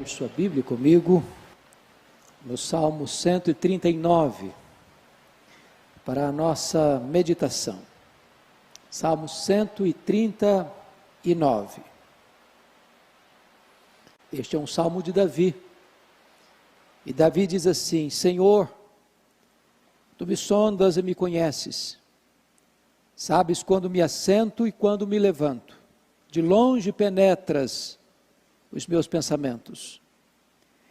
abrir sua Bíblia comigo no Salmo 139 para a nossa meditação. Salmo 139. Este é um salmo de Davi. E Davi diz assim: Senhor, tu me sondas e me conheces. Sabes quando me assento e quando me levanto. De longe penetras os meus pensamentos.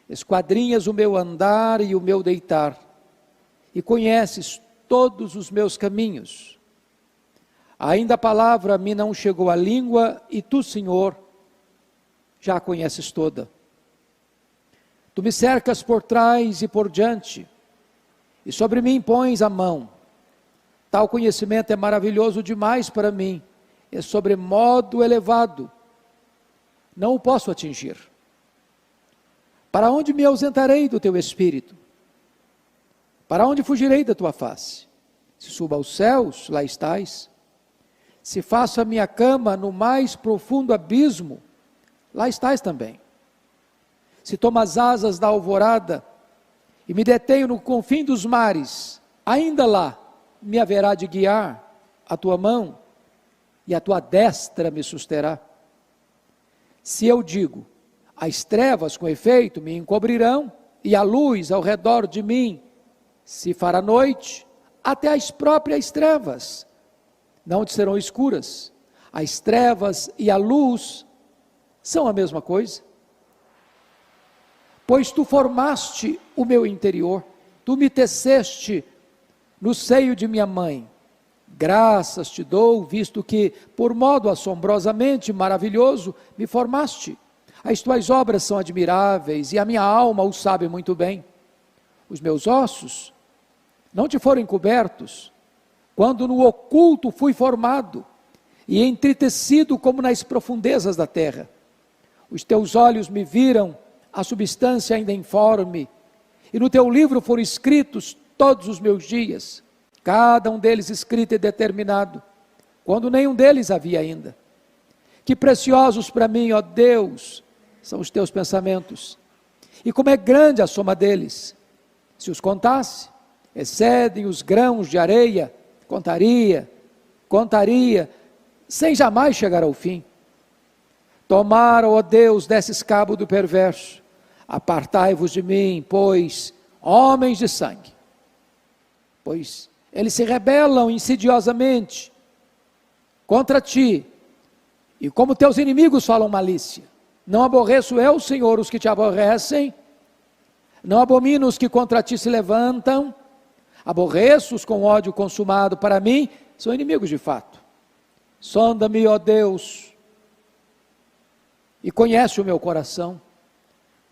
Esquadrinhas o meu andar e o meu deitar. E conheces todos os meus caminhos. Ainda a palavra me não chegou à língua, e tu, Senhor, já a conheces toda. Tu me cercas por trás e por diante, e sobre mim pões a mão. Tal conhecimento é maravilhoso demais para mim, é sobremodo elevado. Não o posso atingir. Para onde me ausentarei do teu espírito? Para onde fugirei da tua face? Se suba aos céus, lá estás. Se faço a minha cama no mais profundo abismo, lá estás também. Se tomo as asas da alvorada e me detenho no confim dos mares, ainda lá me haverá de guiar a tua mão e a tua destra me susterá. Se eu digo, as trevas com efeito me encobrirão, e a luz ao redor de mim se fará noite, até as próprias trevas não te serão escuras. As trevas e a luz são a mesma coisa. Pois tu formaste o meu interior, tu me teceste no seio de minha mãe. Graças te dou, visto que, por modo assombrosamente maravilhoso, me formaste. As tuas obras são admiráveis, e a minha alma o sabe muito bem. Os meus ossos não te foram encobertos, quando no oculto fui formado, e entretecido como nas profundezas da terra. Os teus olhos me viram a substância ainda informe, e no teu livro foram escritos todos os meus dias, cada um deles escrito e determinado, quando nenhum deles havia ainda. Que preciosos para mim, ó Deus, são os teus pensamentos, e como é grande a soma deles. Se os contasse, excedem os grãos de areia. Contaria, sem jamais chegar ao fim. Tomara, ó Deus, desses cabo do perverso, apartai-vos de mim, pois, homens de sangue, pois eles se rebelam insidiosamente contra ti, e como teus inimigos falam malícia. Não aborreço eu, Senhor, os que te aborrecem, não abomino os que contra ti se levantam, aborreço-os com ódio consumado. Para mim, são inimigos de fato. Sonda-me, ó Deus, e conhece o meu coração.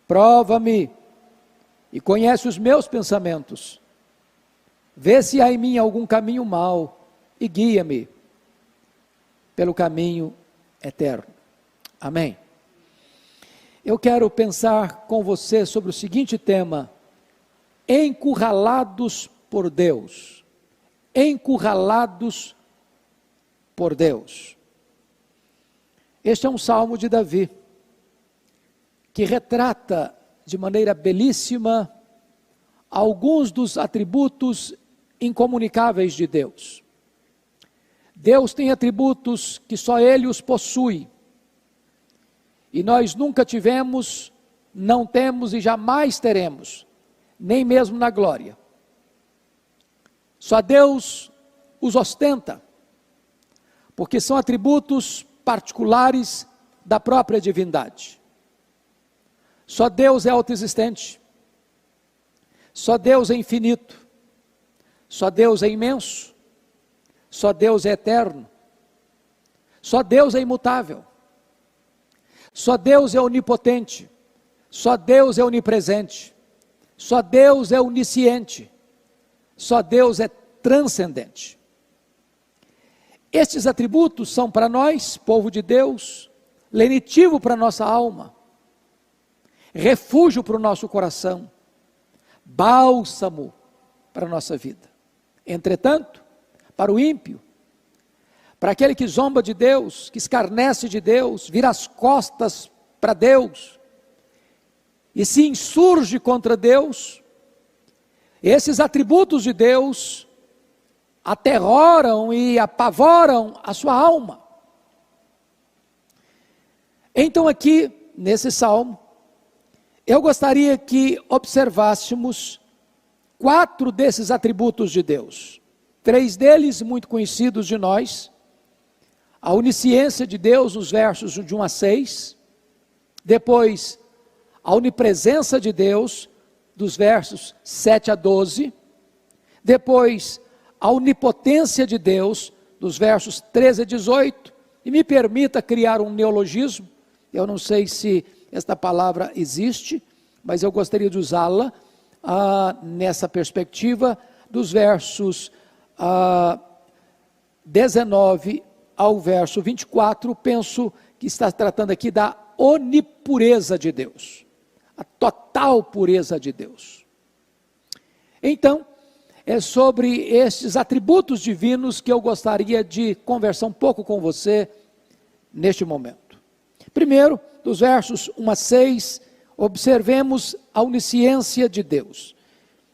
Prova-me e conhece os meus pensamentos. Vê se há em mim algum caminho mau e guia-me pelo caminho eterno. Amém. Eu quero pensar com você sobre o seguinte tema: encurralados por Deus. Encurralados por Deus. Este é um salmo de Davi, que retrata de maneira belíssima alguns dos atributos incomunicáveis de Deus. Deus tem atributos que só Ele os possui, e nós nunca tivemos, não temos e jamais teremos, nem mesmo na glória. Só Deus os ostenta, porque são atributos particulares da própria divindade. Só Deus é autoexistente, só Deus é infinito, só Deus é imenso, só Deus é eterno, só Deus é imutável, só Deus é onipotente, só Deus é onipresente, só Deus é onisciente, só Deus é transcendente. Estes atributos são para nós, povo de Deus, lenitivo para a nossa alma, refúgio para o nosso coração, bálsamo para a nossa vida. Entretanto, para o ímpio, para aquele que zomba de Deus, que escarnece de Deus, vira as costas para Deus, e se insurge contra Deus, esses atributos de Deus aterroram e apavoram a sua alma. Então aqui, nesse salmo, eu gostaria que observássemos 4 desses atributos de Deus. 3 deles muito conhecidos de nós: a onisciência de Deus nos versos de 1 a 6, depois a onipresença de Deus dos versos 7 a 12, depois a onipotência de Deus dos versos 13 a 18, e me permita criar um neologismo, eu não sei se esta palavra existe, mas eu gostaria de usá-la nessa perspectiva, dos versos 19 ao verso 24, penso que está tratando aqui da onipureza de Deus, a total pureza de Deus. Então, é sobre estes atributos divinos que eu gostaria de conversar um pouco com você neste momento. Primeiro, dos versos 1 a 6, observemos a onisciência de Deus.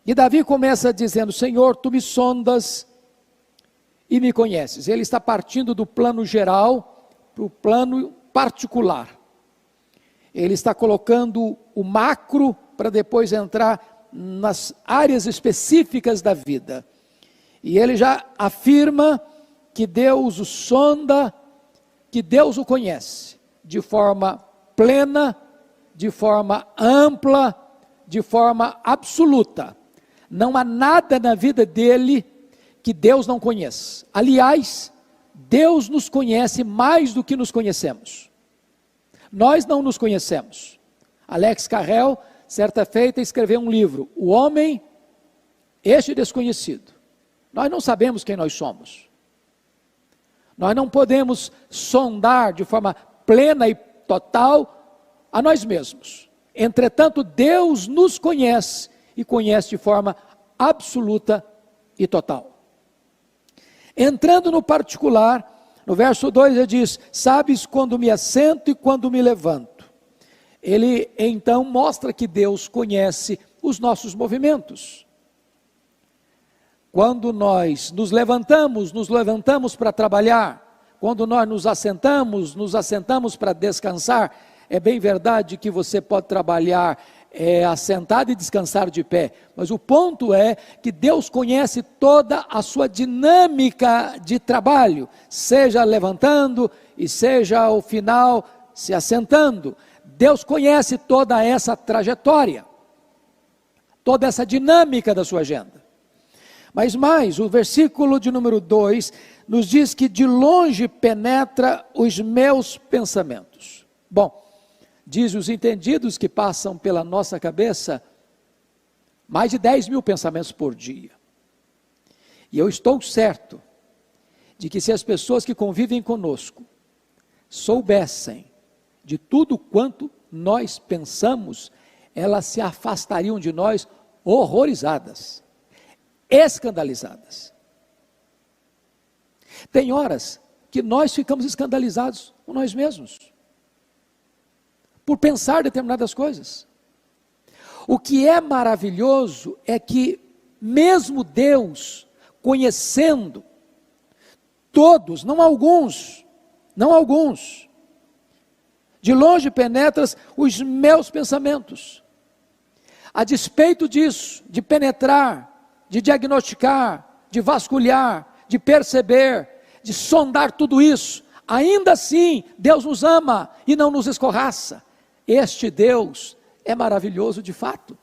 E Davi começa dizendo: Senhor, tu me sondas e me conheces. Ele está partindo do plano geral para o plano particular. Ele está colocando o macro para depois entrar nas áreas específicas da vida. E ele já afirma que Deus o sonda, que Deus o conhece de forma plena, de forma ampla, de forma absoluta. Não há nada na vida dele que Deus não conheça. Aliás, Deus nos conhece mais do que nos conhecemos. Nós não nos conhecemos. Alex Carrel, certa feita, escreveu um livro, O Homem, Este Desconhecido. Nós não sabemos quem nós somos. Nós não podemos sondar de forma plena e total a nós mesmos. Entretanto, Deus nos conhece e conhece de forma absoluta e total. Entrando no particular, no verso 2 ele diz: sabes quando me assento e quando me levanto. Ele então mostra que Deus conhece os nossos movimentos. Quando nós nos levantamos para trabalhar. Quando nós nos assentamos para descansar. É bem verdade que você pode trabalhar assentado e descansar de pé, mas o ponto é que Deus conhece toda a sua dinâmica de trabalho, seja levantando e seja ao final se assentando. Deus conhece toda essa trajetória, toda essa dinâmica da sua agenda. Mas mais, o versículo de número 2 nos diz que de longe penetra os meus pensamentos. Bom, diz os entendidos que passam pela nossa cabeça mais de 10 mil pensamentos por dia. E eu estou certo de que se as pessoas que convivem conosco soubessem de tudo quanto nós pensamos, elas se afastariam de nós horrorizadas, escandalizadas. Tem horas que nós ficamos escandalizados com nós mesmos, por pensar determinadas coisas. O que é maravilhoso é que mesmo Deus, conhecendo todos, não alguns, de longe penetras os meus pensamentos. A despeito disso, de penetrar, de diagnosticar, de vasculhar, de perceber, de sondar tudo isso, ainda assim Deus nos ama e não nos escorraça. Este Deus é maravilhoso de fato.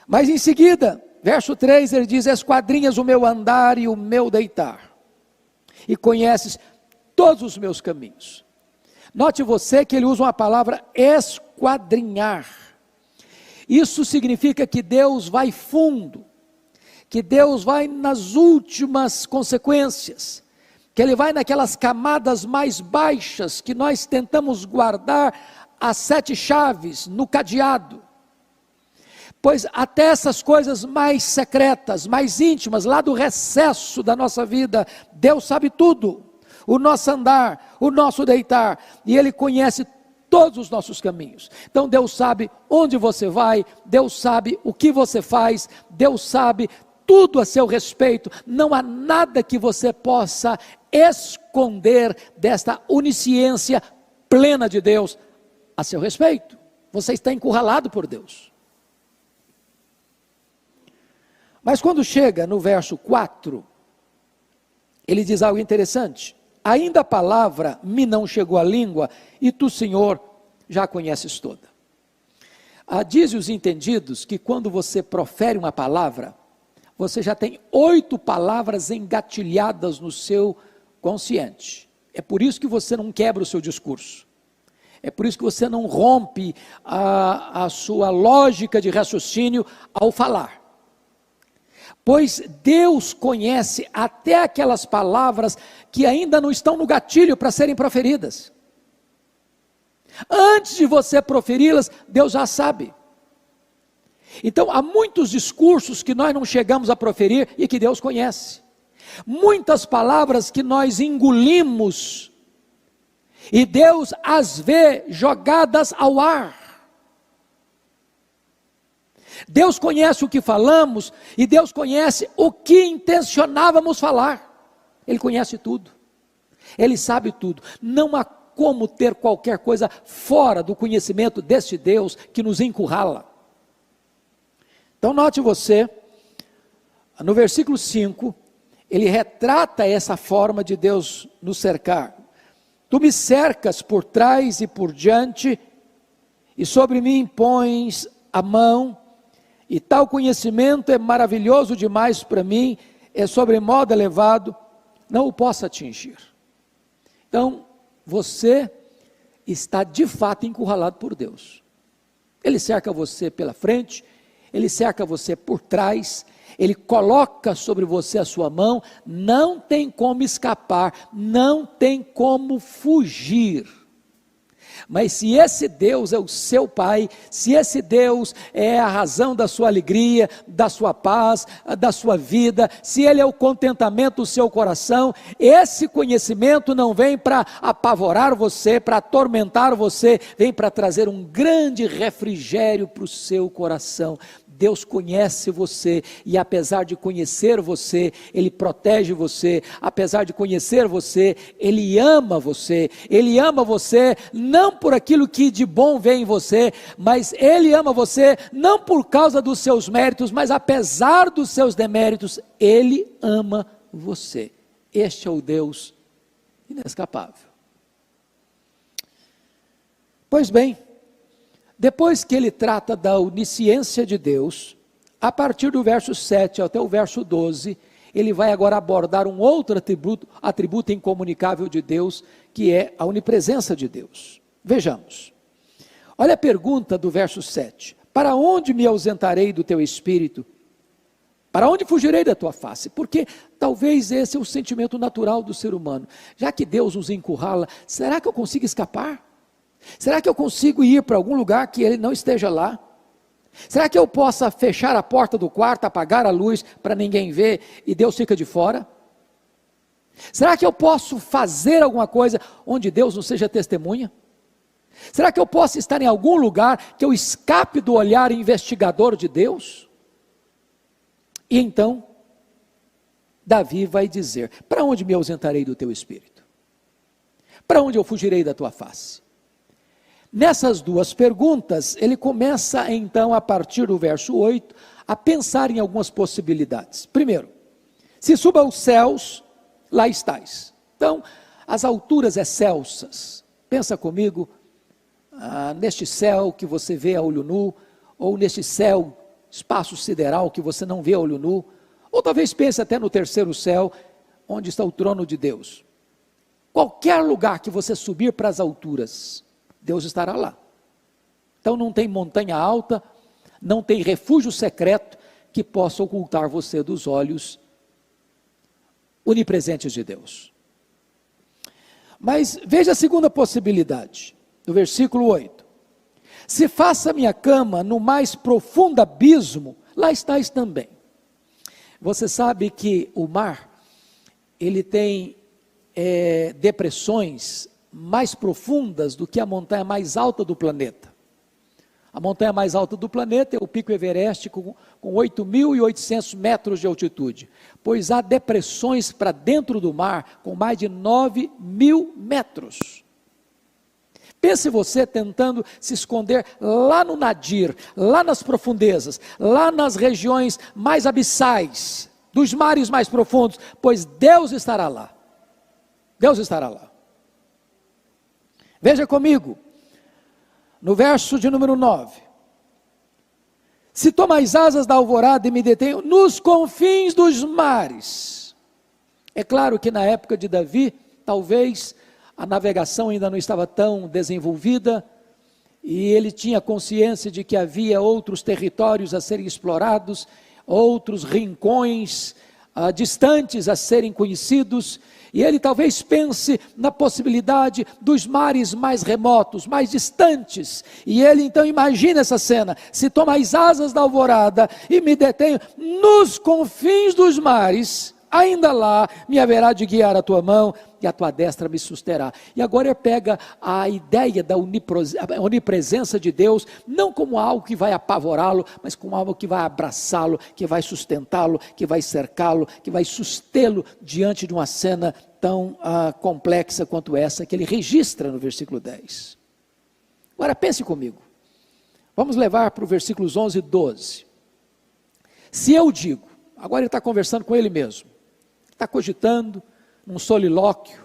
Mas em seguida, verso 3, ele diz: esquadrinhas o meu andar e o meu deitar, e conheces todos os meus caminhos. Note você que ele usa uma palavra esquadrinhar. Isso significa que Deus vai fundo, que Deus vai nas últimas consequências, que Ele vai naquelas camadas mais baixas, que nós tentamos guardar as 7 chaves no cadeado, pois até essas coisas mais secretas, mais íntimas, lá do recesso da nossa vida, Deus sabe tudo, o nosso andar, o nosso deitar, e Ele conhece todos os nossos caminhos. Então Deus sabe onde você vai, Deus sabe o que você faz, Deus sabe tudo a seu respeito. Não há nada que você possa esconder desta onisciência plena de Deus a seu respeito. Você está encurralado por Deus. Mas quando chega no verso 4, ele diz algo interessante: ainda a palavra me não chegou à língua, e tu, Senhor, já a conheces toda. Diz os entendidos que quando você profere uma palavra, você já tem 8 palavras engatilhadas no seu consciente. É por isso que você não quebra o seu discurso. É por isso que você não rompe a sua lógica de raciocínio ao falar. Pois Deus conhece até aquelas palavras que ainda não estão no gatilho para serem proferidas. Antes de você proferi-las, Deus já sabe. Então, há muitos discursos que nós não chegamos a proferir e que Deus conhece. Muitas palavras que nós engolimos e Deus as vê jogadas ao ar. Deus conhece o que falamos e Deus conhece o que intencionávamos falar. Ele conhece tudo. Ele sabe tudo. Não há como ter qualquer coisa fora do conhecimento deste Deus que nos encurrala. Então note você, no versículo 5, ele retrata essa forma de Deus nos cercar. Tu me cercas por trás e por diante, e sobre mim pões a mão, e tal conhecimento é maravilhoso demais para mim, é sobremodo elevado, não o posso atingir. Então, você está de fato encurralado por Deus. Ele cerca você pela frente, Ele cerca você por trás, Ele coloca sobre você a sua mão, não tem como escapar, não tem como fugir. Mas se esse Deus é o seu Pai, se esse Deus é a razão da sua alegria, da sua paz, da sua vida, se Ele é o contentamento do seu coração, esse conhecimento não vem para apavorar você, para atormentar você, vem para trazer um grande refrigério para o seu coração. Deus conhece você, e apesar de conhecer você, Ele protege você, apesar de conhecer você, Ele ama você não por aquilo que de bom vem em você, mas Ele ama você não por causa dos seus méritos, mas apesar dos seus deméritos, Ele ama você. Este é o Deus inescapável. Pois bem, depois que ele trata da onisciência de Deus, a partir do verso 7 até o verso 12, ele vai agora abordar um outro atributo incomunicável de Deus, que é a onipresença de Deus. Vejamos. Olha a pergunta do verso 7. Para onde me ausentarei do teu espírito? Para onde fugirei da tua face? Porque talvez esse é o sentimento natural do ser humano. Já que Deus nos encurrala, será que eu consigo escapar? Será que eu consigo ir para algum lugar que Ele não esteja lá? Será que eu possa fechar a porta do quarto, apagar a luz para ninguém ver e Deus fica de fora? Será que eu posso fazer alguma coisa onde Deus não seja testemunha? Será que eu posso estar em algum lugar que eu escape do olhar investigador de Deus? E então, Davi vai dizer: para onde me ausentarei do teu espírito? Para onde eu fugirei da tua face? Nessas duas perguntas, ele começa então, a partir do verso 8, a pensar em algumas possibilidades. Primeiro, se suba aos céus, lá estás. Então, as alturas excelsas. Pensa comigo, neste céu que você vê a olho nu, ou neste céu, espaço sideral que você não vê a olho nu, ou talvez pense até no terceiro céu, onde está o trono de Deus. Qualquer lugar que você subir para as alturas, Deus estará lá. Então não tem montanha alta, não tem refúgio secreto que possa ocultar você dos olhos onipresentes de Deus. Mas veja a segunda possibilidade, do versículo 8. Se faça minha cama no mais profundo abismo, lá estás também. Você sabe que o mar, ele tem depressões mais profundas do que a montanha mais alta do planeta. A montanha mais alta do planeta é o Pico Everest, com 8.800 metros de altitude, pois há depressões para dentro do mar com mais de 9.000 metros. Pense você tentando se esconder lá no Nadir, lá nas profundezas, lá nas regiões mais abissais, dos mares mais profundos, pois Deus estará lá. Deus estará lá. Veja comigo, no verso de número 9. Se tomo as asas da alvorada e me detenho nos confins dos mares. É claro que na época de Davi, talvez a navegação ainda não estava tão desenvolvida, e ele tinha consciência de que havia outros territórios a serem explorados, outros rincões distantes a serem conhecidos, e ele talvez pense na possibilidade dos mares mais remotos, mais distantes, e ele então imagina essa cena: se tomo as asas da alvorada e me detenho nos confins dos mares, ainda lá me haverá de guiar a tua mão, e a tua destra me susterá. E agora ele pega a ideia da onipresença de Deus, não como algo que vai apavorá-lo, mas como algo que vai abraçá-lo, que vai sustentá-lo, que vai cercá-lo, que vai sustê-lo diante de uma cena tão complexa quanto essa que ele registra no versículo 10. Agora pense comigo, vamos levar para os versículos 11 e 12. Se eu digo, agora ele está conversando com ele mesmo, está cogitando, num solilóquio,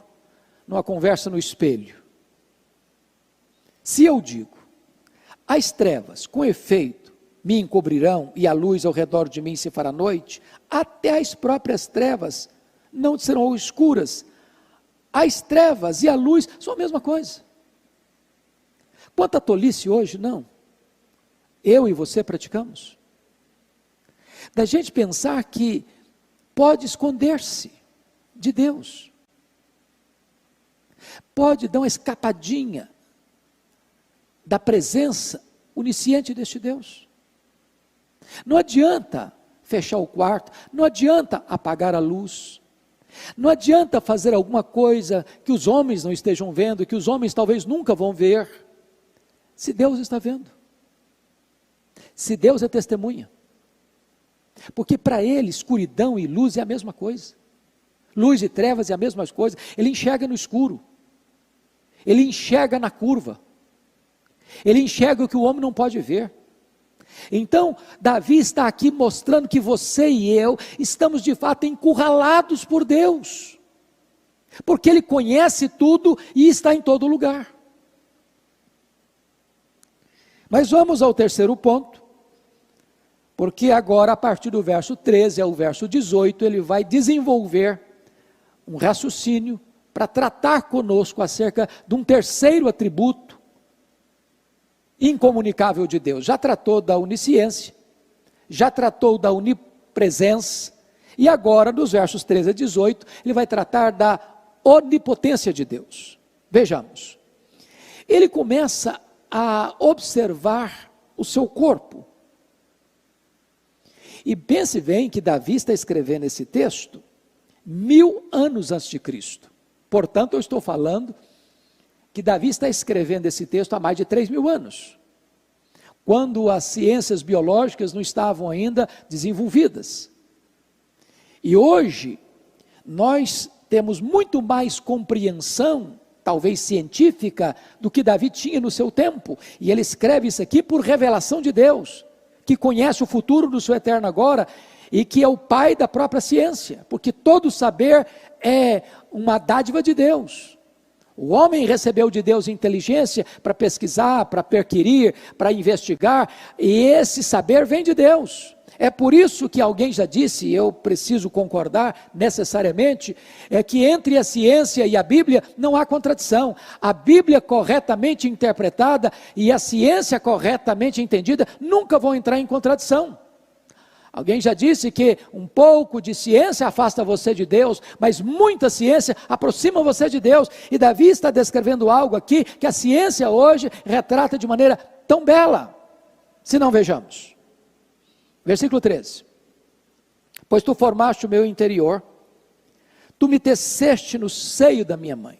numa conversa no espelho. Se eu digo, as trevas com efeito me encobrirão e a luz ao redor de mim se fará noite, até as próprias trevas não serão escuras. As trevas e a luz são a mesma coisa. Quanta tolice hoje, não? Eu e você praticamos. Da gente pensar que pode esconder-se de Deus, pode dar uma escapadinha da presença onisciente deste Deus. Não adianta fechar o quarto, não adianta apagar a luz, não adianta fazer alguma coisa que os homens não estejam vendo, que os homens talvez nunca vão ver, se Deus está vendo, se Deus é testemunha, porque para ele escuridão e luz é a mesma coisa. Luz e trevas é a mesma coisa. Ele enxerga no escuro, ele enxerga na curva, ele enxerga o que o homem não pode ver. Então Davi está aqui mostrando que você e eu estamos de fato encurralados por Deus, porque Ele conhece tudo e está em todo lugar. Mas vamos ao terceiro ponto, porque agora a partir do verso 13 ao verso 18 ele vai desenvolver um raciocínio para tratar conosco acerca de um terceiro atributo incomunicável de Deus. Já tratou da onisciência, já tratou da onipresença, e agora, dos versos 13 a 18, ele vai tratar da onipotência de Deus. Vejamos, ele começa a observar o seu corpo, e pense bem que Davi está escrevendo esse texto 1000 anos antes de Cristo. Portanto, eu estou falando que Davi está escrevendo esse texto há mais de 3.000 anos, quando as ciências biológicas não estavam ainda desenvolvidas. E hoje, nós temos muito mais compreensão, talvez científica, do que Davi tinha no seu tempo, e ele escreve isso aqui por revelação de Deus, que conhece o futuro do seu eterno agora, e que é o pai da própria ciência, porque todo saber é uma dádiva de Deus. O homem recebeu de Deus inteligência para pesquisar, para perquirir, para investigar, e esse saber vem de Deus. É por isso que alguém já disse, e eu preciso concordar necessariamente, é que entre a ciência e a Bíblia não há contradição. A Bíblia corretamente interpretada e a ciência corretamente entendida nunca vão entrar em contradição. Alguém já disse que um pouco de ciência afasta você de Deus, mas muita ciência aproxima você de Deus, e Davi está descrevendo algo aqui, que a ciência hoje retrata de maneira tão bela. Se não, vejamos, versículo 13, pois tu formaste o meu interior, tu me teceste no seio da minha mãe.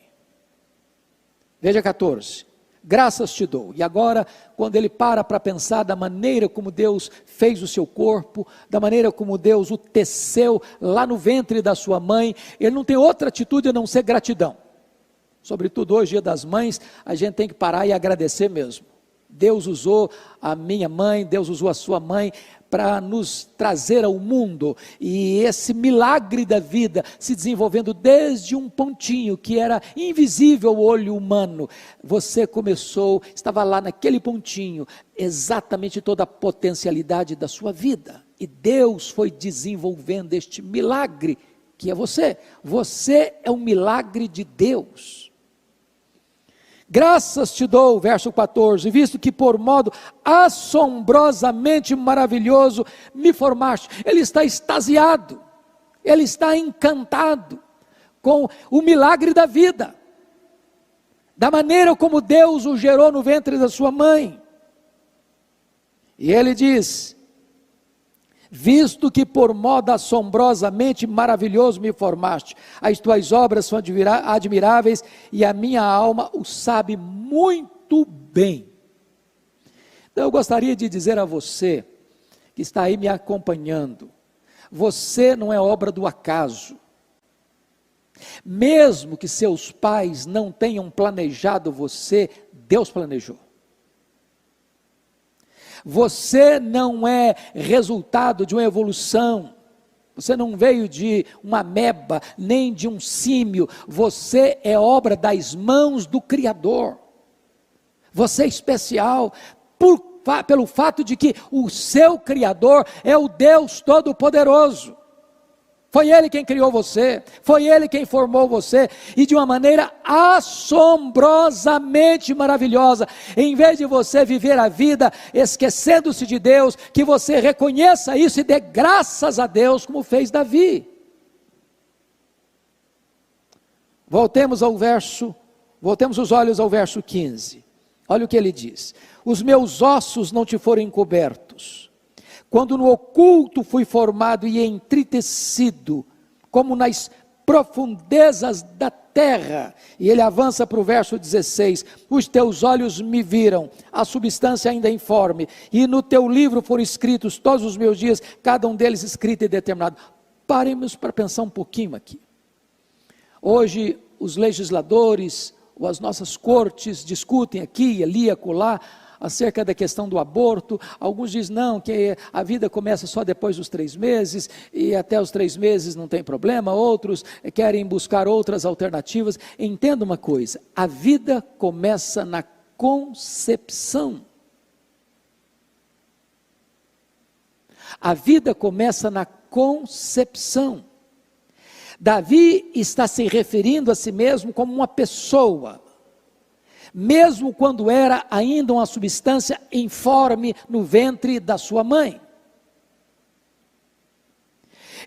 Veja 14. Graças te dou. E agora, quando ele para pensar da maneira como Deus fez o seu corpo, da maneira como Deus o teceu lá no ventre da sua mãe, ele não tem outra atitude a não ser gratidão. Sobretudo hoje, Dia das Mães, a gente tem que parar e agradecer mesmo. Deus usou a minha mãe, Deus usou a sua mãe para nos trazer ao mundo, e esse milagre da vida se desenvolvendo desde um pontinho que era invisível ao olho humano. Você começou, estava lá naquele pontinho, exatamente toda a potencialidade da sua vida, e Deus foi desenvolvendo este milagre que é você. Você é um milagre de Deus. Graças te dou, verso 14, visto que por modo assombrosamente maravilhoso me formaste. Ele está extasiado, ele está encantado com o milagre da vida, da maneira como Deus o gerou no ventre da sua mãe. E ele diz: visto que por modo assombrosamente maravilhoso me formaste, as tuas obras são admiráveis, e a minha alma o sabe muito bem. Então eu gostaria de dizer a você, que está aí me acompanhando, você não é obra do acaso. Mesmo que seus pais não tenham planejado você, Deus planejou. Você não é resultado de uma evolução, você não veio de uma ameba, nem de um símio, você é obra das mãos do Criador. Você é especial pelo fato de que o seu Criador é o Deus Todo-Poderoso. Foi Ele quem criou você, foi Ele quem formou você, e de uma maneira assombrosamente maravilhosa. Em vez de você viver a vida esquecendo-se de Deus, que você reconheça isso e dê graças a Deus, como fez Davi. Voltemos os olhos ao verso 15, olha o que ele diz: os meus ossos não te foram encobertos, quando no oculto fui formado e entritecido, como nas profundezas da terra. E ele avança para o verso 16: os teus olhos me viram, a substância ainda informe, e no teu livro foram escritos todos os meus dias, cada um deles escrito e determinado. Paremos para pensar um pouquinho aqui. Hoje os legisladores, ou as nossas cortes, discutem aqui, ali, acolá, acerca da questão do aborto. Alguns dizem não, que a vida começa só depois dos 3 meses, e até os 3 meses não tem problema. Outros querem buscar outras alternativas. Entenda uma coisa: a vida começa na concepção. A vida começa na concepção. Davi está se referindo a si mesmo como uma pessoa, mesmo quando era ainda uma substância informe no ventre da sua mãe.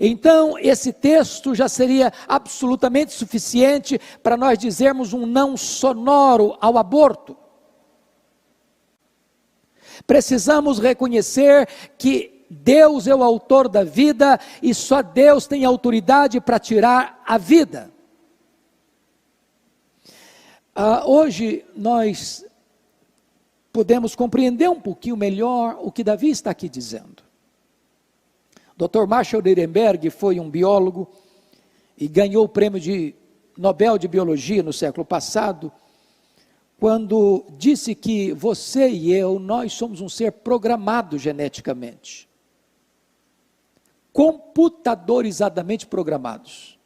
Então, esse texto já seria absolutamente suficiente para nós dizermos um não sonoro ao aborto. Precisamos reconhecer que Deus é o autor da vida e só Deus tem autoridade para tirar a vida. Hoje nós podemos compreender um pouquinho melhor o que Davi está aqui dizendo. Dr. Marshall Nirenberg foi um biólogo e ganhou o prêmio Nobel de Biologia no século passado, quando disse que você e eu, nós somos um ser programado geneticamente, computadorizadamente programados.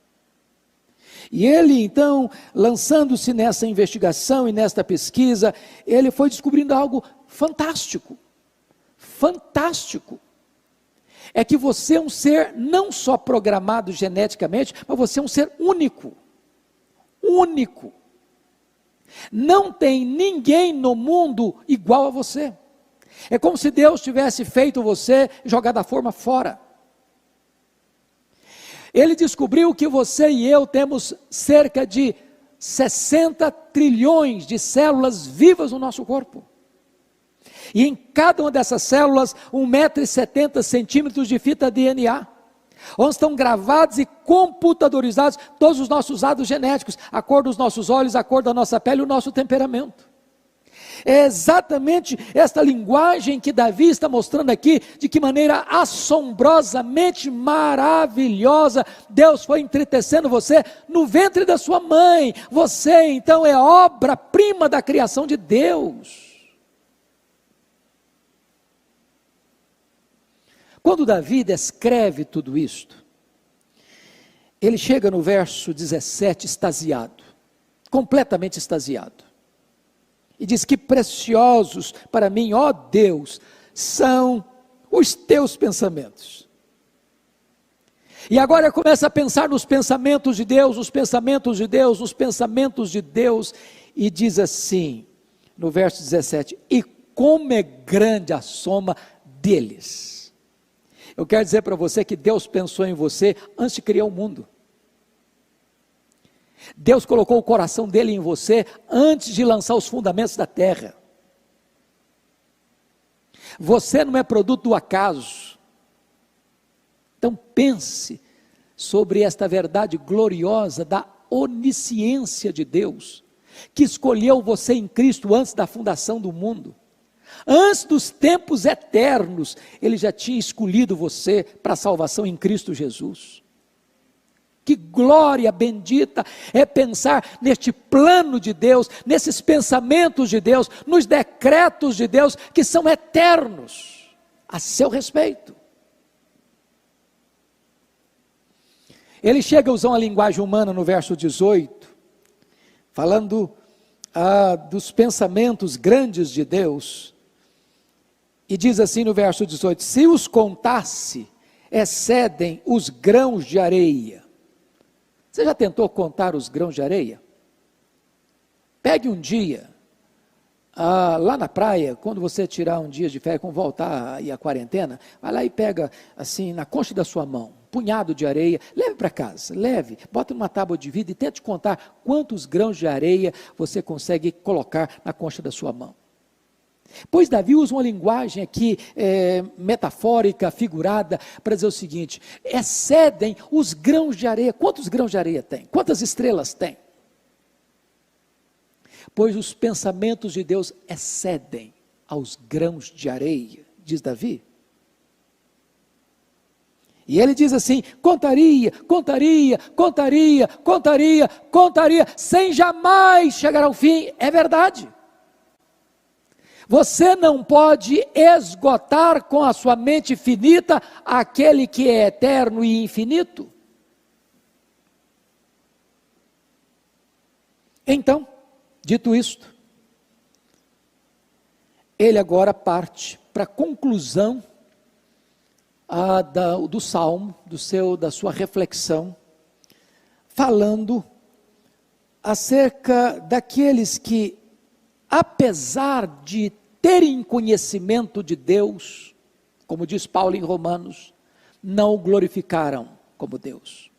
E ele então, lançando-se nessa investigação e nesta pesquisa, ele foi descobrindo algo fantástico. Fantástico. É que você é um ser não só programado geneticamente, mas você é um ser único. Único. Não tem ninguém no mundo igual a você. É como se Deus tivesse feito você e jogado a forma fora. Ele descobriu que você e eu temos cerca de 60 trilhões de células vivas no nosso corpo. E em cada uma dessas células, 1,70 m de fita DNA. onde estão gravados e computadorizados todos os nossos dados genéticos, a cor dos nossos olhos, a cor da nossa pele, o nosso temperamento. É exatamente esta linguagem que Davi está mostrando aqui, de que maneira assombrosamente maravilhosa Deus foi entretecendo você no ventre da sua mãe. Você então é obra-prima da criação de Deus. Quando Davi descreve tudo isto, ele chega no verso 17 extasiado, completamente extasiado. E diz: que preciosos para mim, ó Deus, são os teus pensamentos. E agora começa a pensar nos pensamentos de Deus, nos pensamentos de Deus, nos pensamentos de Deus, e diz assim, no verso 17: e como é grande a soma deles. Eu quero dizer para você que Deus pensou em você antes de criar o mundo. Deus colocou o coração dele em você antes de lançar os fundamentos da terra. Você não é produto do acaso. Então pense sobre esta verdade gloriosa da onisciência de Deus, que escolheu você em Cristo antes da fundação do mundo. Antes dos tempos eternos, Ele já tinha escolhido você para a salvação em Cristo Jesus. Que glória bendita é pensar neste plano de Deus, nesses pensamentos de Deus, nos decretos de Deus, que são eternos, a seu respeito. Ele chega a usar uma linguagem humana no verso 18, falando dos pensamentos grandes de Deus, e diz assim no verso 18: se os contasse, excedem os grãos de areia. Você já tentou contar os grãos de areia? Pegue um dia, lá na praia, quando você tirar um dia de férias, quando voltar aí a quarentena, vai lá e pega, assim, na concha da sua mão, um punhado de areia, leve para casa, leve, bota numa tábua de vidro e tente contar quantos grãos de areia você consegue colocar na concha da sua mão. Pois Davi usa uma linguagem aqui metafórica, figurada, para dizer o seguinte: excedem os grãos de areia. Quantos grãos de areia tem? Quantas estrelas tem? Pois os pensamentos de Deus excedem aos grãos de areia, diz Davi. E ele diz assim: contaria, sem jamais chegar ao fim. É verdade. Você não pode esgotar com a sua mente finita aquele que é eterno e infinito. Então, dito isto, ele agora parte para a conclusão do salmo, da sua reflexão, falando acerca daqueles que, apesar de terem conhecimento de Deus, como diz Paulo em Romanos, não o glorificaram como Deus.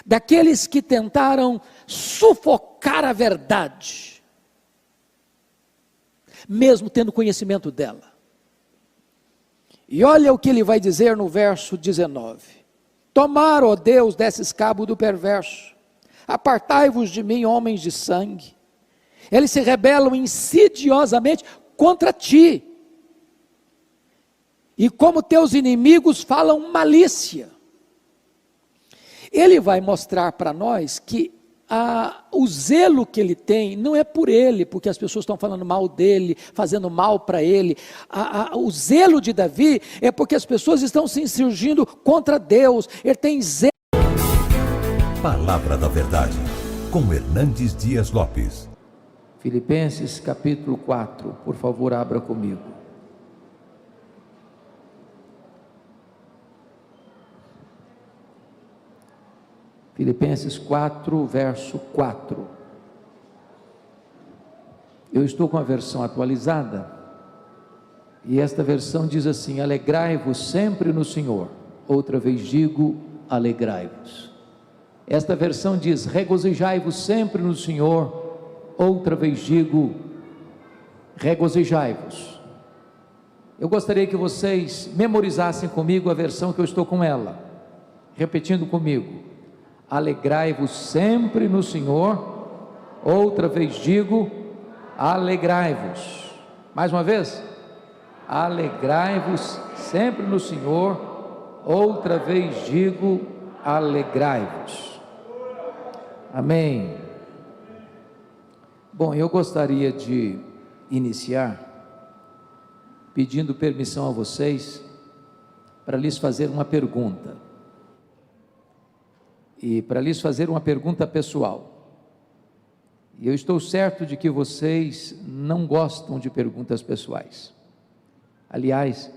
Daqueles que tentaram sufocar a verdade, mesmo tendo conhecimento dela. E olha o que ele vai dizer no verso 19: tomar, ó Deus, desses cabo do perverso, apartai-vos de mim, homens de sangue. Eles se rebelam insidiosamente contra ti, e como teus inimigos falam malícia. Ele vai mostrar para nós que o zelo que ele tem não é por ele, porque as pessoas estão falando mal dele, fazendo mal para ele. O zelo de Davi é porque as pessoas estão se insurgindo contra Deus. Ele tem zelo. Palavra da Verdade, com Hernandes Dias Lopes. Filipenses capítulo 4, por favor, abra comigo. Filipenses 4, verso 4. Eu estou com a versão atualizada, e esta versão diz assim: alegrai-vos sempre no Senhor. Outra vez digo, alegrai-vos. Esta versão diz: regozijai-vos sempre no Senhor. Outra vez digo, regozijai-vos. Eu gostaria que vocês memorizassem comigo a versão que eu estou com ela, repetindo comigo: alegrai-vos sempre no Senhor. Outra vez digo, alegrai-vos. Mais uma vez, alegrai-vos sempre no Senhor. Outra vez digo, alegrai-vos. Amém. Bom, eu gostaria de iniciar pedindo permissão a vocês para lhes fazer uma pergunta. E para lhes fazer uma pergunta pessoal. E eu estou certo de que vocês não gostam de perguntas pessoais. Aliás,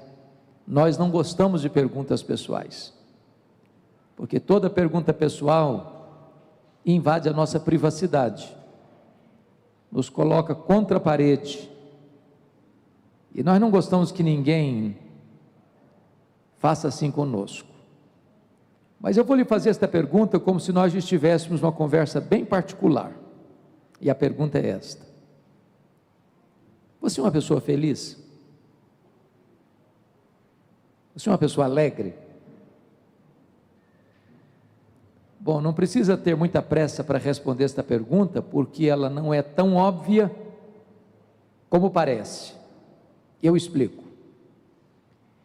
nós não gostamos de perguntas pessoais, porque toda pergunta pessoal invade a nossa privacidade, nos coloca contra a parede, e nós não gostamos que ninguém faça assim conosco. Mas eu vou lhe fazer esta pergunta como se nós estivéssemos numa conversa bem particular, e a pergunta é esta: você é uma pessoa feliz? Você é uma pessoa alegre? Bom, não precisa ter muita pressa para responder esta pergunta, porque ela não é tão óbvia como parece. Eu explico.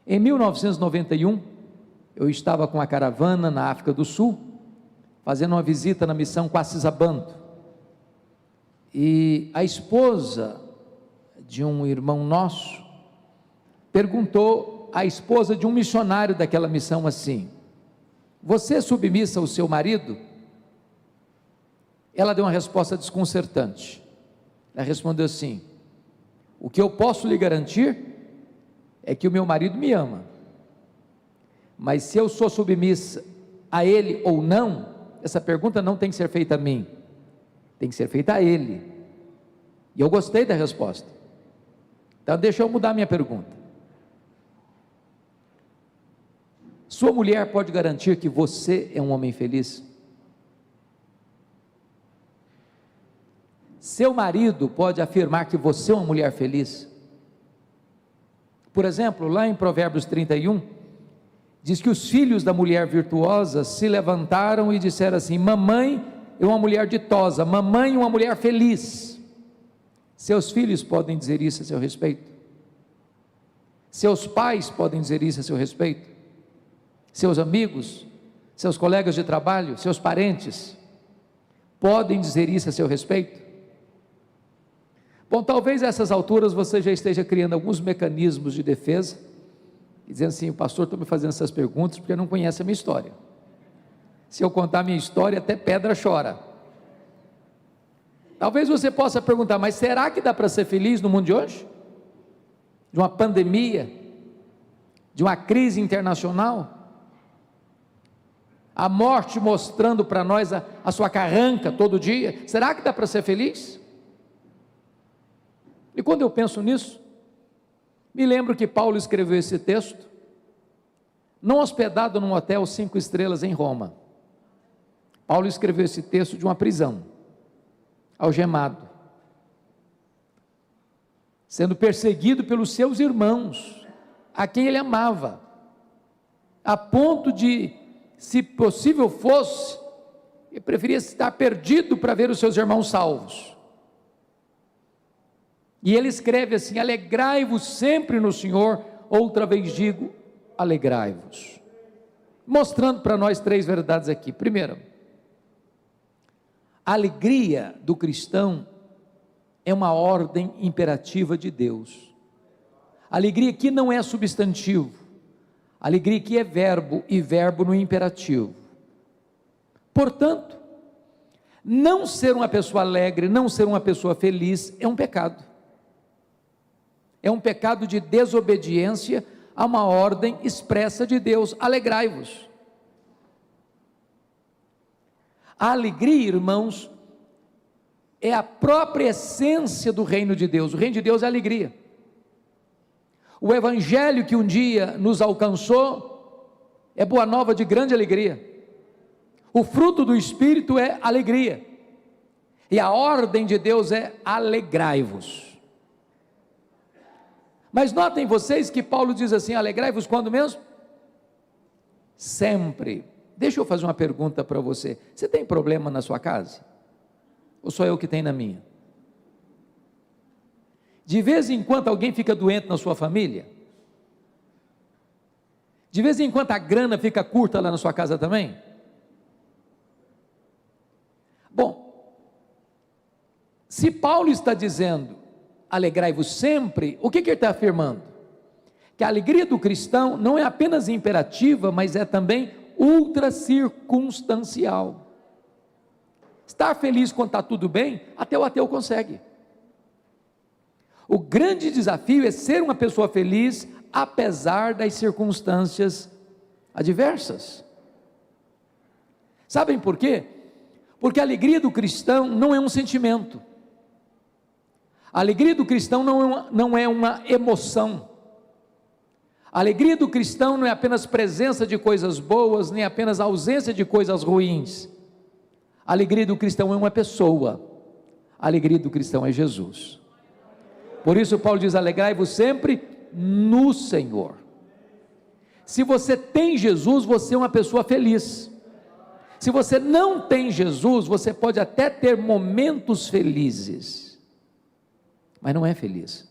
Em 1991, eu estava com a caravana na África do Sul, fazendo uma visita na missão Quacisabando, e a esposa de um irmão nosso perguntou à esposa de um missionário daquela missão assim: você é submissa ao seu marido? Ela deu uma resposta desconcertante. Ela respondeu assim: o que eu posso lhe garantir é que o meu marido me ama, mas se eu sou submissa a ele ou não, essa pergunta não tem que ser feita a mim, tem que ser feita a ele. E eu gostei da resposta. Então deixa eu mudar minha pergunta. Sua mulher pode garantir que você é um homem feliz? Seu marido pode afirmar que você é uma mulher feliz? Por exemplo, lá em Provérbios 31, diz que os filhos da mulher virtuosa se levantaram e disseram assim: mamãe é uma mulher ditosa, mamãe é uma mulher feliz. Seus filhos podem dizer isso a seu respeito? Seus pais podem dizer isso a seu respeito? Seus amigos, seus colegas de trabalho, seus parentes, podem dizer isso a seu respeito? Bom, talvez a essas alturas você já esteja criando alguns mecanismos de defesa, dizendo assim: o pastor está me fazendo essas perguntas porque não conhece a minha história. Se eu contar a minha história, até pedra chora. Talvez você possa perguntar: mas será que dá para ser feliz no mundo de hoje? De uma pandemia, de uma crise internacional, a morte mostrando para nós a sua carranca todo dia, será que dá para ser feliz? E quando eu penso nisso, me lembro que Paulo escreveu esse texto, não hospedado num hotel 5 estrelas em Roma. Paulo escreveu esse texto de uma prisão, algemado, sendo perseguido pelos seus irmãos, a quem ele amava, a ponto de, se possível fosse, ele preferia estar perdido para ver os seus irmãos salvos. E ele escreve assim: alegrai-vos sempre no Senhor. Outra vez digo, alegrai-vos. Mostrando para nós 3 verdades aqui. Primeiro, a alegria do cristão é uma ordem imperativa de Deus. Alegria aqui não é substantivo, alegria aqui é verbo, e verbo no imperativo. Portanto, não ser uma pessoa alegre, não ser uma pessoa feliz é um pecado. É um pecado de desobediência a uma ordem expressa de Deus: alegrai-vos. A alegria, irmãos, é a própria essência do reino de Deus. O reino de Deus é alegria. O evangelho que um dia nos alcançou é boa nova de grande alegria. O fruto do Espírito é alegria, e a ordem de Deus é alegrai-vos. Mas notem vocês que Paulo diz assim: alegrai-vos quando mesmo? Sempre. Deixa eu fazer uma pergunta para você: você tem problema na sua casa? Ou só eu que tenho na minha? De vez em quando alguém fica doente na sua família? De vez em quando a grana fica curta lá na sua casa também? Bom, se Paulo está dizendo alegrai-vos sempre, o que ele está afirmando? Que a alegria do cristão não é apenas imperativa, mas é também ultra circunstancial. Estar feliz quando está tudo bem, até o ateu consegue. O grande desafio é ser uma pessoa feliz, apesar das circunstâncias adversas. Sabem por quê? Porque a alegria do cristão não é um sentimento. A alegria do cristão não é uma emoção. A alegria do cristão não é apenas presença de coisas boas, nem apenas ausência de coisas ruins. A alegria do cristão é uma pessoa. A alegria do cristão é Jesus. Por isso Paulo diz: alegrai-vos sempre no Senhor. Se você tem Jesus, você é uma pessoa feliz. Se você não tem Jesus, você pode até ter momentos felizes, mas não é feliz,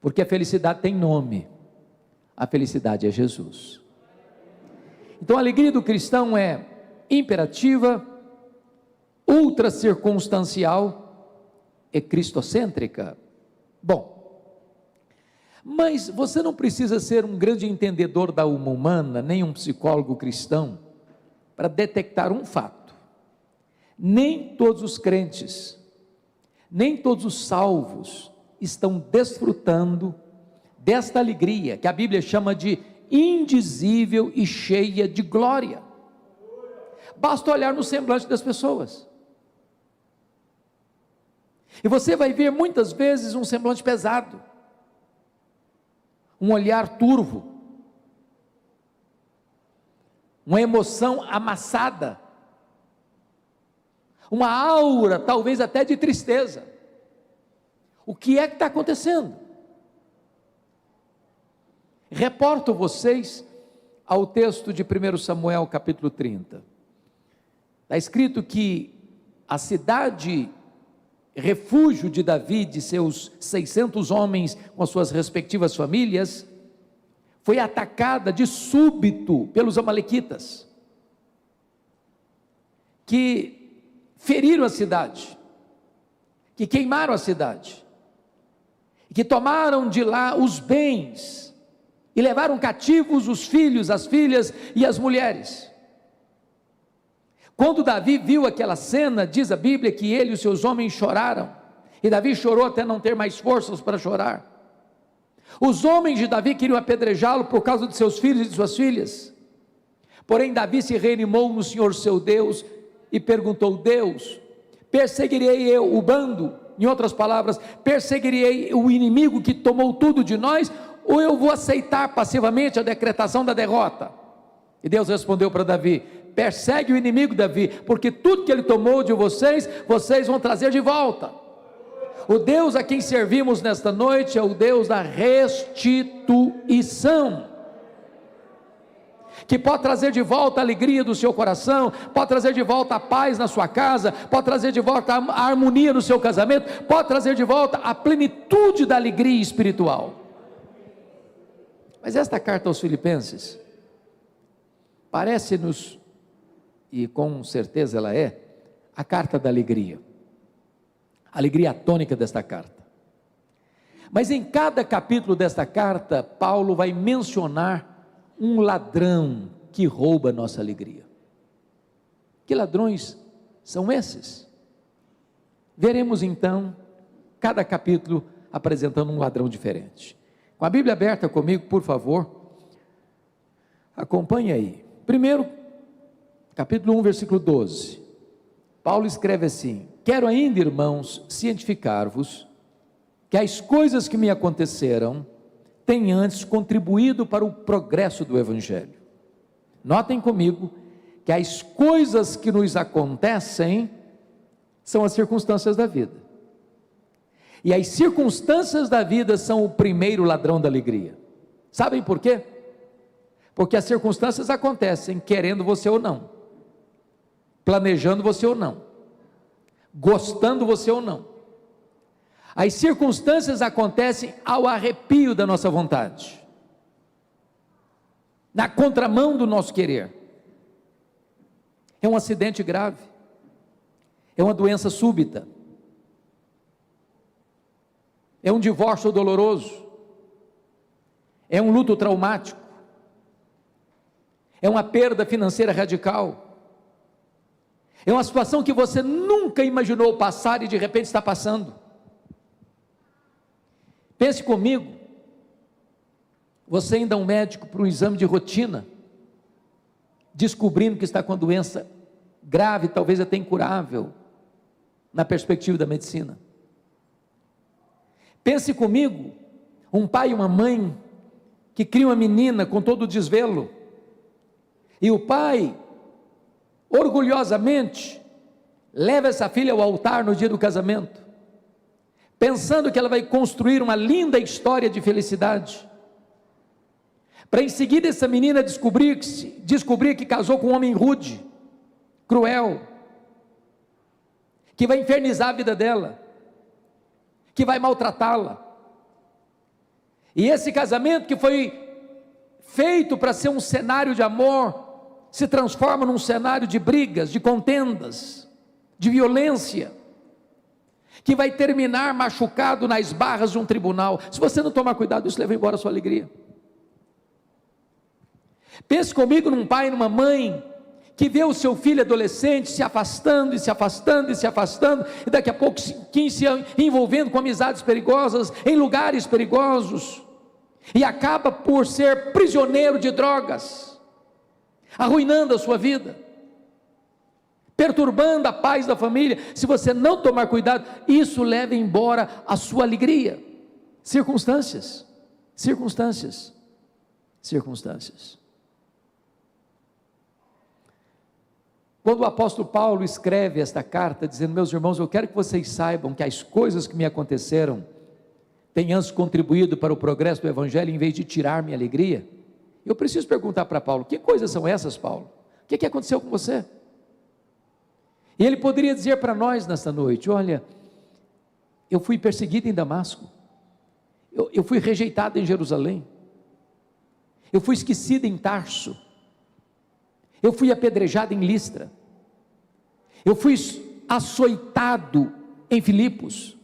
porque a felicidade tem nome, a felicidade é Jesus. Então a alegria do cristão é imperativa, ultra circunstancial e cristocêntrica. Bom, mas você não precisa ser um grande entendedor da alma humana, nem um psicólogo cristão, para detectar um fato: nem todos os crentes, nem todos os salvos estão desfrutando desta alegria, que a Bíblia chama de indizível e cheia de glória. Basta olhar no semblante das pessoas, e você vai ver muitas vezes um semblante pesado, um olhar turvo, uma emoção amassada, uma aura talvez até de tristeza. O que é que está acontecendo? Reporto vocês ao texto de 1 Samuel capítulo 30, está escrito que a cidade refúgio de Davi, de seus 600 homens com as suas respectivas famílias, foi atacada de súbito pelos amalequitas, que feriram a cidade, que queimaram a cidade, que tomaram de lá os bens, e levaram cativos os filhos, as filhas e as mulheres. Quando Davi viu aquela cena, diz a Bíblia que ele e os seus homens choraram, e Davi chorou até não ter mais forças para chorar. Os homens de Davi queriam apedrejá-lo por causa de seus filhos e de suas filhas, porém Davi se reanimou no Senhor seu Deus, e perguntou: Deus, perseguirei eu o bando? Em outras palavras, perseguirei o inimigo que tomou tudo de nós, ou eu vou aceitar passivamente a decretação da derrota? E Deus respondeu para Davi: persegue o inimigo, Davi, porque tudo que ele tomou de vocês, vocês vão trazer de volta. O Deus a quem servimos nesta noite é o Deus da restituição, que pode trazer de volta a alegria do seu coração, pode trazer de volta a paz na sua casa, pode trazer de volta a harmonia no seu casamento, pode trazer de volta a plenitude da alegria espiritual. Mas esta carta aos Filipenses parece-nos, e com certeza ela é, a carta da alegria, a alegria tônica desta carta. Mas em cada capítulo desta carta, Paulo vai mencionar um ladrão que rouba a nossa alegria. Que ladrões são esses? Veremos então cada capítulo apresentando um ladrão diferente. Com a Bíblia aberta comigo, por favor, acompanhe aí. Primeiro, capítulo 1, versículo 12, Paulo escreve assim: quero ainda, irmãos, cientificar-vos que as coisas que me aconteceram têm antes contribuído para o progresso do Evangelho. Notem comigo que as coisas que nos acontecem são as circunstâncias da vida, E as circunstâncias da vida são o primeiro ladrão da alegria. Sabem por quê? Porque as circunstâncias acontecem querendo você ou não, planejando você ou não, gostando você ou não. As circunstâncias acontecem ao arrepio da nossa vontade, na contramão do nosso querer. É um acidente grave, é uma doença súbita, é um divórcio doloroso, é um luto traumático, é uma perda financeira radical, é uma situação que você nunca imaginou passar e de repente está passando. Pense comigo, você ainda é um médico para um exame de rotina, descobrindo que está com uma doença grave, talvez até incurável, na perspectiva da medicina. Pense comigo, um pai e uma mãe, que cria uma menina com todo o desvelo, e o pai, orgulhosamente, leva essa filha ao altar no dia do casamento, pensando que ela vai construir uma linda história de felicidade, para em seguida essa menina descobrir que casou com um homem rude, cruel, que vai infernizar a vida dela, que vai maltratá-la. E esse casamento que foi feito para ser um cenário de amor, se transforma num cenário de brigas, de contendas, de violência, que vai terminar machucado nas barras de um tribunal. Se você não tomar cuidado, isso leva embora a sua alegria. Pense comigo num pai e numa mãe, que vê o seu filho adolescente se afastando, e se afastando, e se afastando, e daqui a pouco se envolvendo com amizades perigosas, em lugares perigosos, e acaba por ser prisioneiro de drogas, arruinando a sua vida, perturbando a paz da família. Se você não tomar cuidado, isso leva embora a sua alegria. Circunstâncias. Quando o apóstolo Paulo escreve esta carta, dizendo: meus irmãos, eu quero que vocês saibam que as coisas que me aconteceram têm antes contribuído para o progresso do evangelho, em vez de tirar minha alegria. Eu preciso perguntar para Paulo: que coisas são essas, Paulo? O que aconteceu com você? E ele poderia dizer para nós nesta noite: olha, eu fui perseguido em Damasco, eu fui rejeitado em Jerusalém, eu fui esquecido em Tarso, eu fui apedrejado em Listra, eu fui açoitado em Filipos,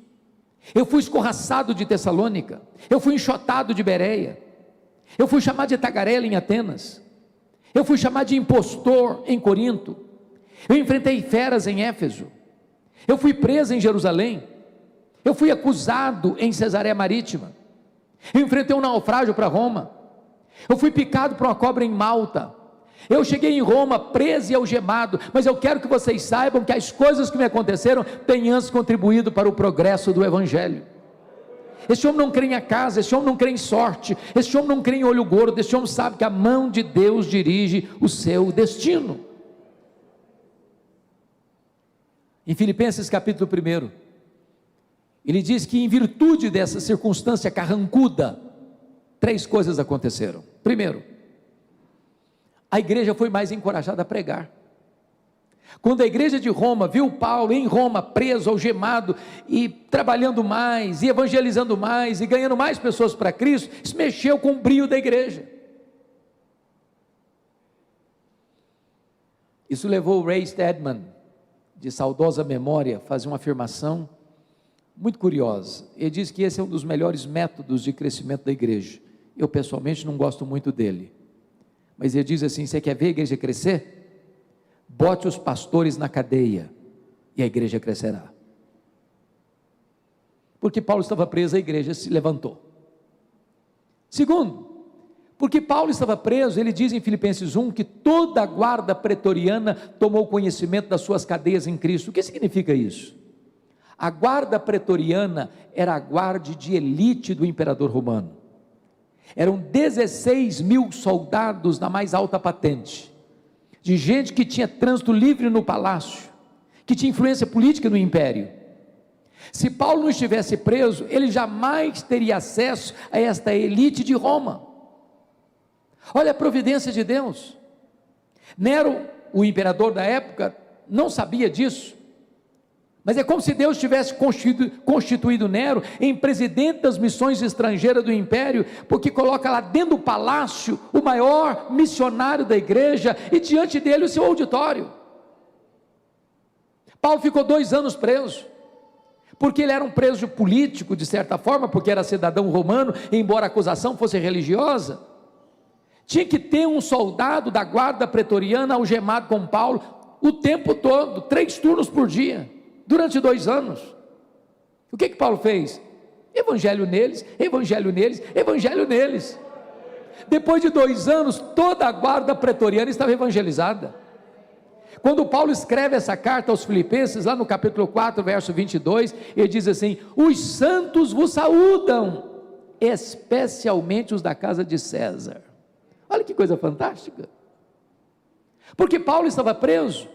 eu fui escorraçado de Tessalônica, eu fui enxotado de Bereia, eu fui chamado de tagarela em Atenas, eu fui chamado de impostor em Corinto, eu enfrentei feras em Éfeso, eu fui preso em Jerusalém, eu fui acusado em Cesareia Marítima, eu enfrentei um naufrágio para Roma, eu fui picado por uma cobra em Malta, eu cheguei em Roma preso e algemado. Mas eu quero que vocês saibam que as coisas que me aconteceram têm antes contribuído para o progresso do evangelho. Esse homem não crê em casa, esse homem não crê em sorte, esse homem não crê em olho gordo, esse homem sabe que a mão de Deus dirige o seu destino. Em Filipenses capítulo 1, ele diz que em virtude dessa circunstância carrancuda, 3 coisas aconteceram. Primeiro, a igreja foi mais encorajada a pregar. Quando a igreja de Roma viu Paulo em Roma preso, algemado, e trabalhando mais, e evangelizando mais, e ganhando mais pessoas para Cristo, isso mexeu com o brio da igreja. Isso levou o Ray Stedman, de saudosa memória, a fazer uma afirmação muito curiosa. Ele diz que esse é um dos melhores métodos de crescimento da igreja. Eu pessoalmente não gosto muito dele, mas ele diz assim: você quer ver a igreja crescer? Bote os pastores na cadeia e a igreja crescerá. Porque Paulo estava preso, a igreja se levantou. Segundo, porque Paulo estava preso, ele diz em Filipenses 1 que toda a guarda pretoriana tomou conhecimento das suas cadeias em Cristo. O que significa isso? A guarda pretoriana era a guarda de elite do imperador romano. Eram 16 mil soldados na mais alta patente, de gente que tinha trânsito livre no palácio, que tinha influência política no império. Se Paulo não estivesse preso, ele jamais teria acesso a esta elite de Roma. Olha a providência de Deus. Nero, o imperador da época, não sabia disso, mas é como se Deus tivesse constituído Nero em presidente das missões estrangeiras do império, porque coloca lá dentro do palácio o maior missionário da igreja e diante dele o seu auditório. Paulo ficou 2 anos preso, porque ele era um preso político de certa forma, porque era cidadão romano, embora a acusação fosse religiosa. Tinha que ter um soldado da guarda pretoriana algemado com Paulo o tempo todo, 3 turnos por dia, durante 2 anos. O que Paulo fez? Evangelho neles, evangelho neles, evangelho neles. Depois de 2 anos, toda a guarda pretoriana estava evangelizada. Quando Paulo escreve essa carta aos Filipenses, lá no capítulo 4, verso 22, ele diz assim: os santos vos saúdam, especialmente os da casa de César. Olha que coisa fantástica, porque Paulo estava preso,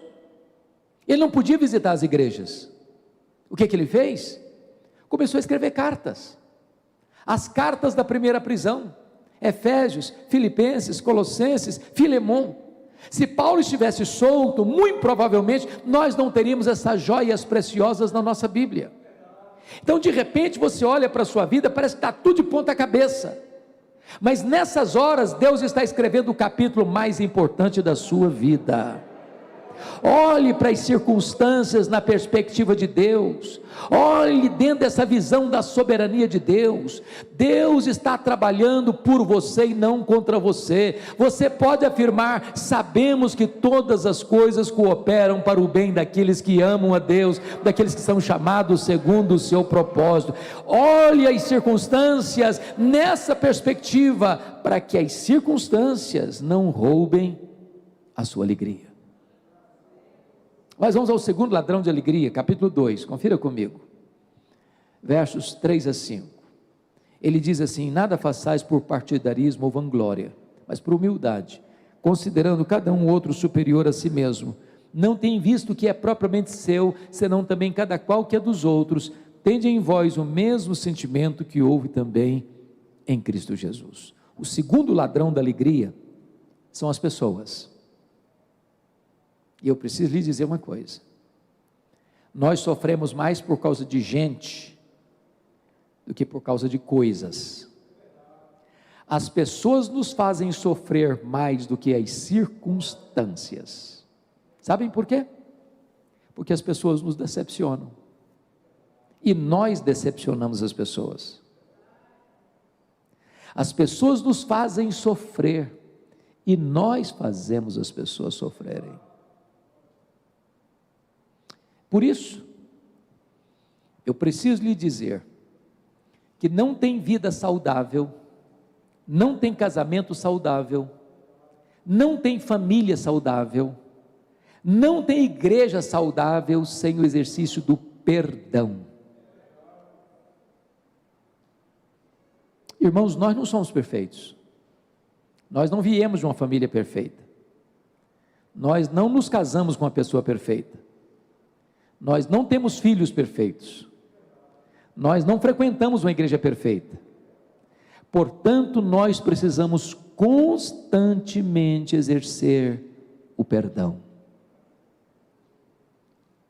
ele não podia visitar as igrejas. O que ele fez? Começou a escrever cartas, as cartas da primeira prisão, Efésios, Filipenses, Colossenses, Filemon. Se Paulo estivesse solto, muito provavelmente nós não teríamos essas joias preciosas na nossa Bíblia. Então de repente você olha para a sua vida, parece que está tudo de ponta cabeça, mas nessas horas Deus está escrevendo o capítulo mais importante da sua vida. Olhe para as circunstâncias na perspectiva de Deus, olhe dentro dessa visão da soberania de Deus. Deus está trabalhando por você e não contra você. Você pode afirmar: sabemos que todas as coisas cooperam para o bem daqueles que amam a Deus, daqueles que são chamados segundo o seu propósito. Olhe as circunstâncias nessa perspectiva, para que as circunstâncias não roubem a sua alegria. Mas vamos ao segundo ladrão de alegria, capítulo 2, confira comigo, versos 3 a 5, ele diz assim: nada façais por partidarismo ou vanglória, mas por humildade, considerando cada um outro superior a si mesmo, não tem visto o que é propriamente seu, senão também cada qual que é dos outros. Tende em vós o mesmo sentimento que houve também em Cristo Jesus. O segundo ladrão da alegria são as pessoas. E eu preciso lhe dizer uma coisa: nós sofremos mais por causa de gente do que por causa de coisas. As pessoas nos fazem sofrer mais do que as circunstâncias. Sabem por quê? Porque as pessoas nos decepcionam, e nós decepcionamos as pessoas. As pessoas nos fazem sofrer, e nós fazemos as pessoas sofrerem. Por isso, eu preciso lhe dizer que não tem vida saudável, não tem casamento saudável, não tem família saudável, não tem igreja saudável sem o exercício do perdão. Irmãos, nós não somos perfeitos, nós não viemos de uma família perfeita, nós não nos casamos com uma pessoa perfeita, nós não temos filhos perfeitos, nós não frequentamos uma igreja perfeita. Portanto, nós precisamos constantemente exercer o perdão.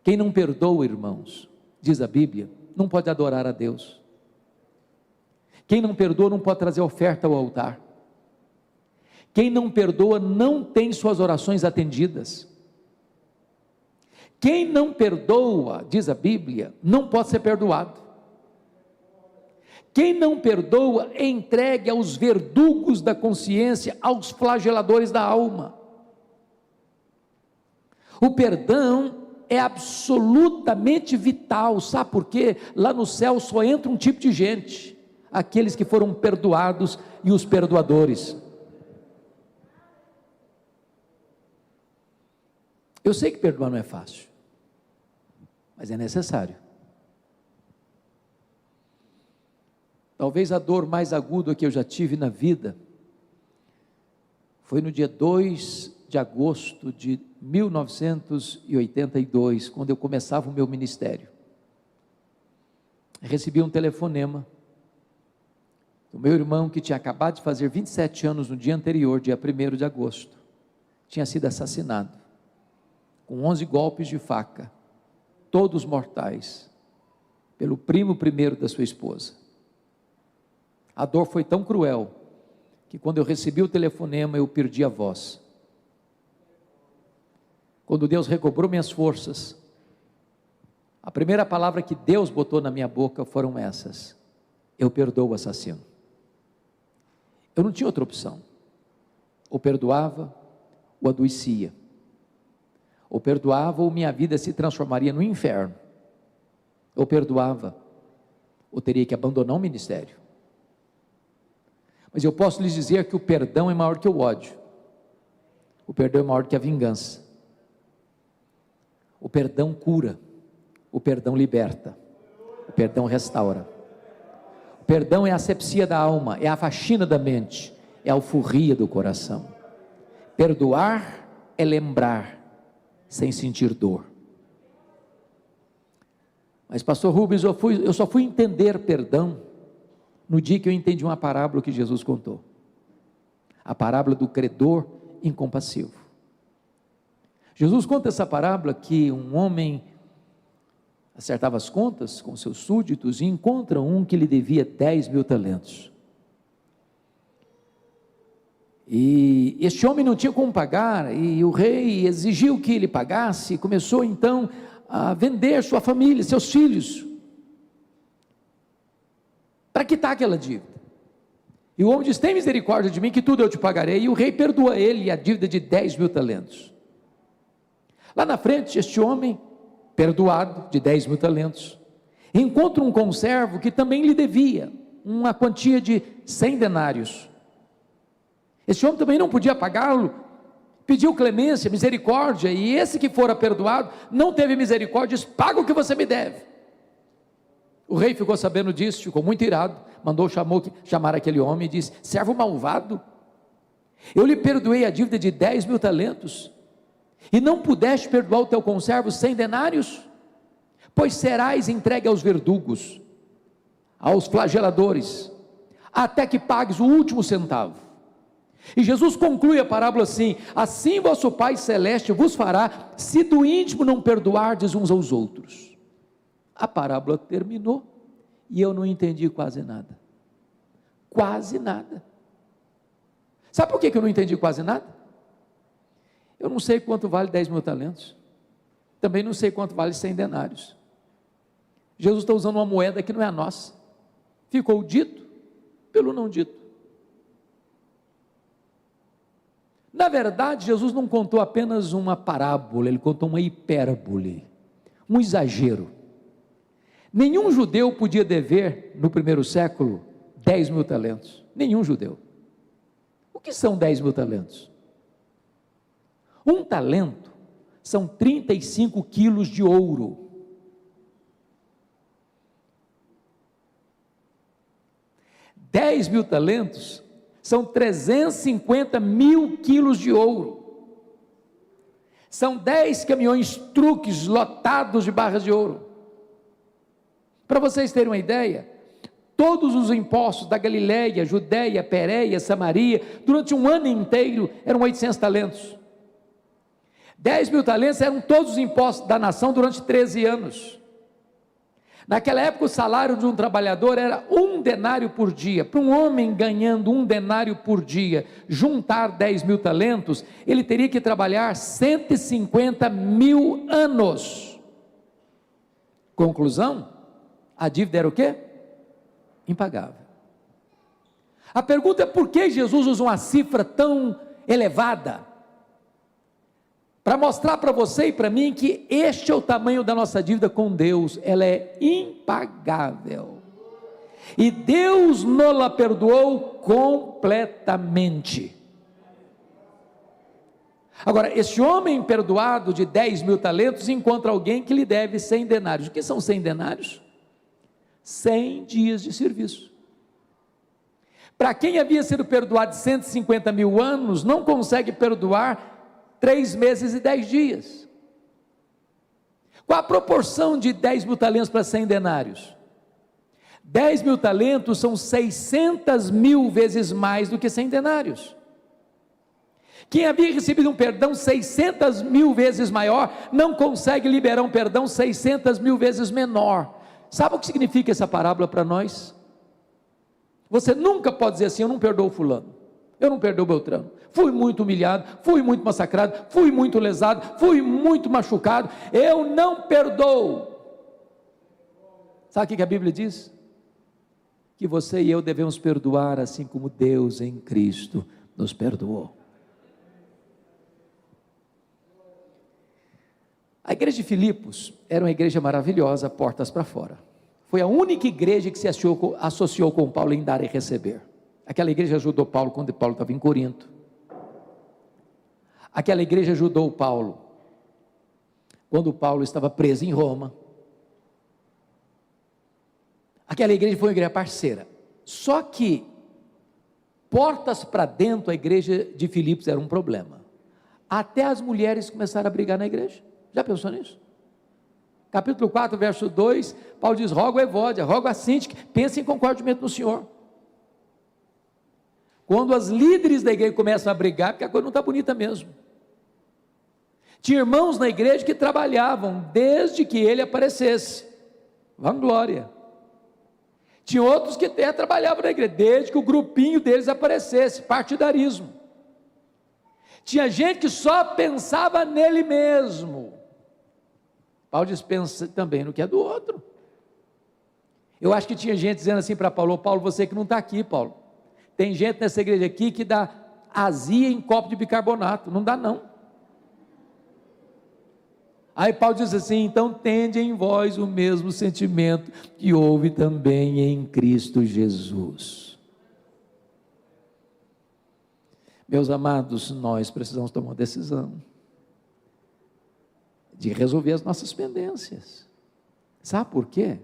Quem não perdoa, irmãos, diz a Bíblia, não pode adorar a Deus. Quem não perdoa não pode trazer oferta ao altar. Quem não perdoa não tem suas orações atendidas. Quem não perdoa, diz a Bíblia, não pode ser perdoado. Quem não perdoa é entregue aos verdugos da consciência, aos flageladores da alma. O perdão é absolutamente vital, sabe por quê? Lá no céu só entra um tipo de gente: aqueles que foram perdoados e os perdoadores. Eu sei que perdoar não é fácil, mas é necessário. Talvez a dor mais aguda que eu já tive na vida foi no dia 2 de agosto de 1982, quando eu começava o meu ministério. recebi um telefonema do meu irmão, que tinha acabado de fazer 27 anos no dia anterior, dia 1º de agosto, tinha sido assassinado, com 11 golpes de faca, todos mortais, pelo primo primeiro da sua esposa. A dor foi tão cruel, que quando eu recebi o telefonema, eu perdi a voz. Quando Deus recobrou minhas forças, a primeira palavra que Deus botou na minha boca foram essas: eu perdoo o assassino. Eu não tinha outra opção. Ou perdoava, ou adoecia. Ou perdoava, ou minha vida se transformaria no inferno. Ou perdoava, ou teria que abandonar o ministério. Mas eu posso lhes dizer que o perdão é maior que o ódio. O perdão é maior que a vingança. O perdão cura. O perdão liberta. O perdão restaura. O perdão é a asepsia da alma, é a faxina da mente, é a alforria do coração. Perdoar é lembrar, sem sentir dor. Mas pastor Rubens, eu só fui entender perdão no dia que eu entendi uma parábola que Jesus contou. A parábola do credor incompassivo. Jesus conta essa parábola que um homem acertava as contas com seus súditos e encontra um que lhe devia 10.000 talentos. E este homem não tinha como pagar, e o rei exigiu que ele pagasse, e começou então a vender sua família, seus filhos, para quitar aquela dívida. E o homem diz: tem misericórdia de mim, que tudo eu te pagarei. E o rei perdoa ele a dívida de 10.000 talentos. Lá na frente, este homem, perdoado de 10.000 talentos, encontra um conservo que também lhe devia uma quantia de 100 denários. Esse homem também não podia pagá-lo, pediu clemência, misericórdia, e esse que fora perdoado, não teve misericórdia, disse: paga o que você me deve. O rei ficou sabendo disso, ficou muito irado, mandou chamar aquele homem e disse: servo malvado, eu lhe perdoei a dívida de 10.000 talentos, e não pudeste perdoar o teu conservo 100 denários? Pois serás entregue aos verdugos, aos flageladores, até que pagues o último centavo. E Jesus conclui a parábola assim: assim vosso Pai Celeste vos fará, se do íntimo não perdoardes uns aos outros. A parábola terminou, e eu não entendi quase nada. Quase nada. Sabe por que eu não entendi quase nada? Eu não sei quanto vale 10.000 talentos, também não sei quanto vale 100 denários. Jesus está usando uma moeda que não é a nossa. Ficou dito pelo não dito. Na verdade, Jesus não contou apenas uma parábola, ele contou uma hipérbole, um exagero. Nenhum judeu podia dever, no primeiro século, 10.000 talentos. Nenhum judeu. O que são 10.000 talentos? Um talento são 35 quilos de ouro. $10.000 talentos são 350.000 quilos de ouro. São 10 caminhões truques lotados de barras de ouro. Para vocês terem uma ideia, todos os impostos da Galileia, Judeia, Pérea, Samaria, durante um ano inteiro, eram 800 talentos. 10.000 talentos eram todos os impostos da nação durante 13 anos. Naquela época o salário de um trabalhador era 1 denário por dia. Para um homem ganhando 1 denário por dia, juntar 10.000 talentos, ele teria que trabalhar 150.000 anos. Conclusão, a dívida era o quê? Impagável. A pergunta é: por que Jesus usa uma cifra tão elevada? Para mostrar para você e para mim que este é o tamanho da nossa dívida com Deus. Ela é impagável, e Deus nos perdoou completamente. Agora, esse homem perdoado de 10.000 talentos encontra alguém que lhe deve 100 denários. O que são 100 denários? 100 dias de serviço. Para quem havia sido perdoado de 150.000 anos, não consegue perdoar 3 meses e 10 dias. Qual a proporção de 10.000 talentos para 100 denários? 10.000 talentos são 600.000 vezes mais do que 100 denários. Quem havia recebido um perdão 600.000 vezes maior, não consegue liberar um perdão 600.000 vezes menor. Sabe o que significa essa parábola para nós? Você nunca pode dizer assim: eu não perdoo fulano, eu não perdoo Beltrano, fui muito humilhado, fui muito massacrado, fui muito lesado, fui muito machucado, eu não perdoo. Sabe o que a Bíblia diz? Que você e eu devemos perdoar assim como Deus em Cristo nos perdoou. A igreja de Filipos era uma igreja maravilhosa, portas para fora. Foi a única igreja que se associou com Paulo em dar e receber. Aquela igreja ajudou Paulo quando Paulo estava em Corinto. Aquela igreja ajudou Paulo quando Paulo estava preso em Roma. Aquela igreja foi uma igreja parceira. Só que portas para dentro, a igreja de Filipos era um problema. Até as mulheres começaram a brigar na igreja. Já pensou nisso? Capítulo 4, verso 2, Paulo diz: rogo a Evódia, rogo a Síntique, pensem com concordamento no Senhor. Quando as líderes da igreja começam a brigar, porque a coisa não está bonita mesmo. Tinha irmãos na igreja que trabalhavam desde que ele aparecesse, vanglória. Tinha outros que até trabalhavam na igreja, desde que o grupinho deles aparecesse, partidarismo. Tinha gente que só pensava nele mesmo. Paulo diz: pensa também no que é do outro. Eu acho que tinha gente dizendo assim para Paulo: Paulo, você que não está aqui, Paulo, tem gente nessa igreja aqui que dá azia em copo de bicarbonato, não dá não. Aí Paulo diz assim: então tende em vós o mesmo sentimento que houve também em Cristo Jesus. Meus amados, nós precisamos tomar uma decisão de resolver as nossas pendências. Sabe por quê?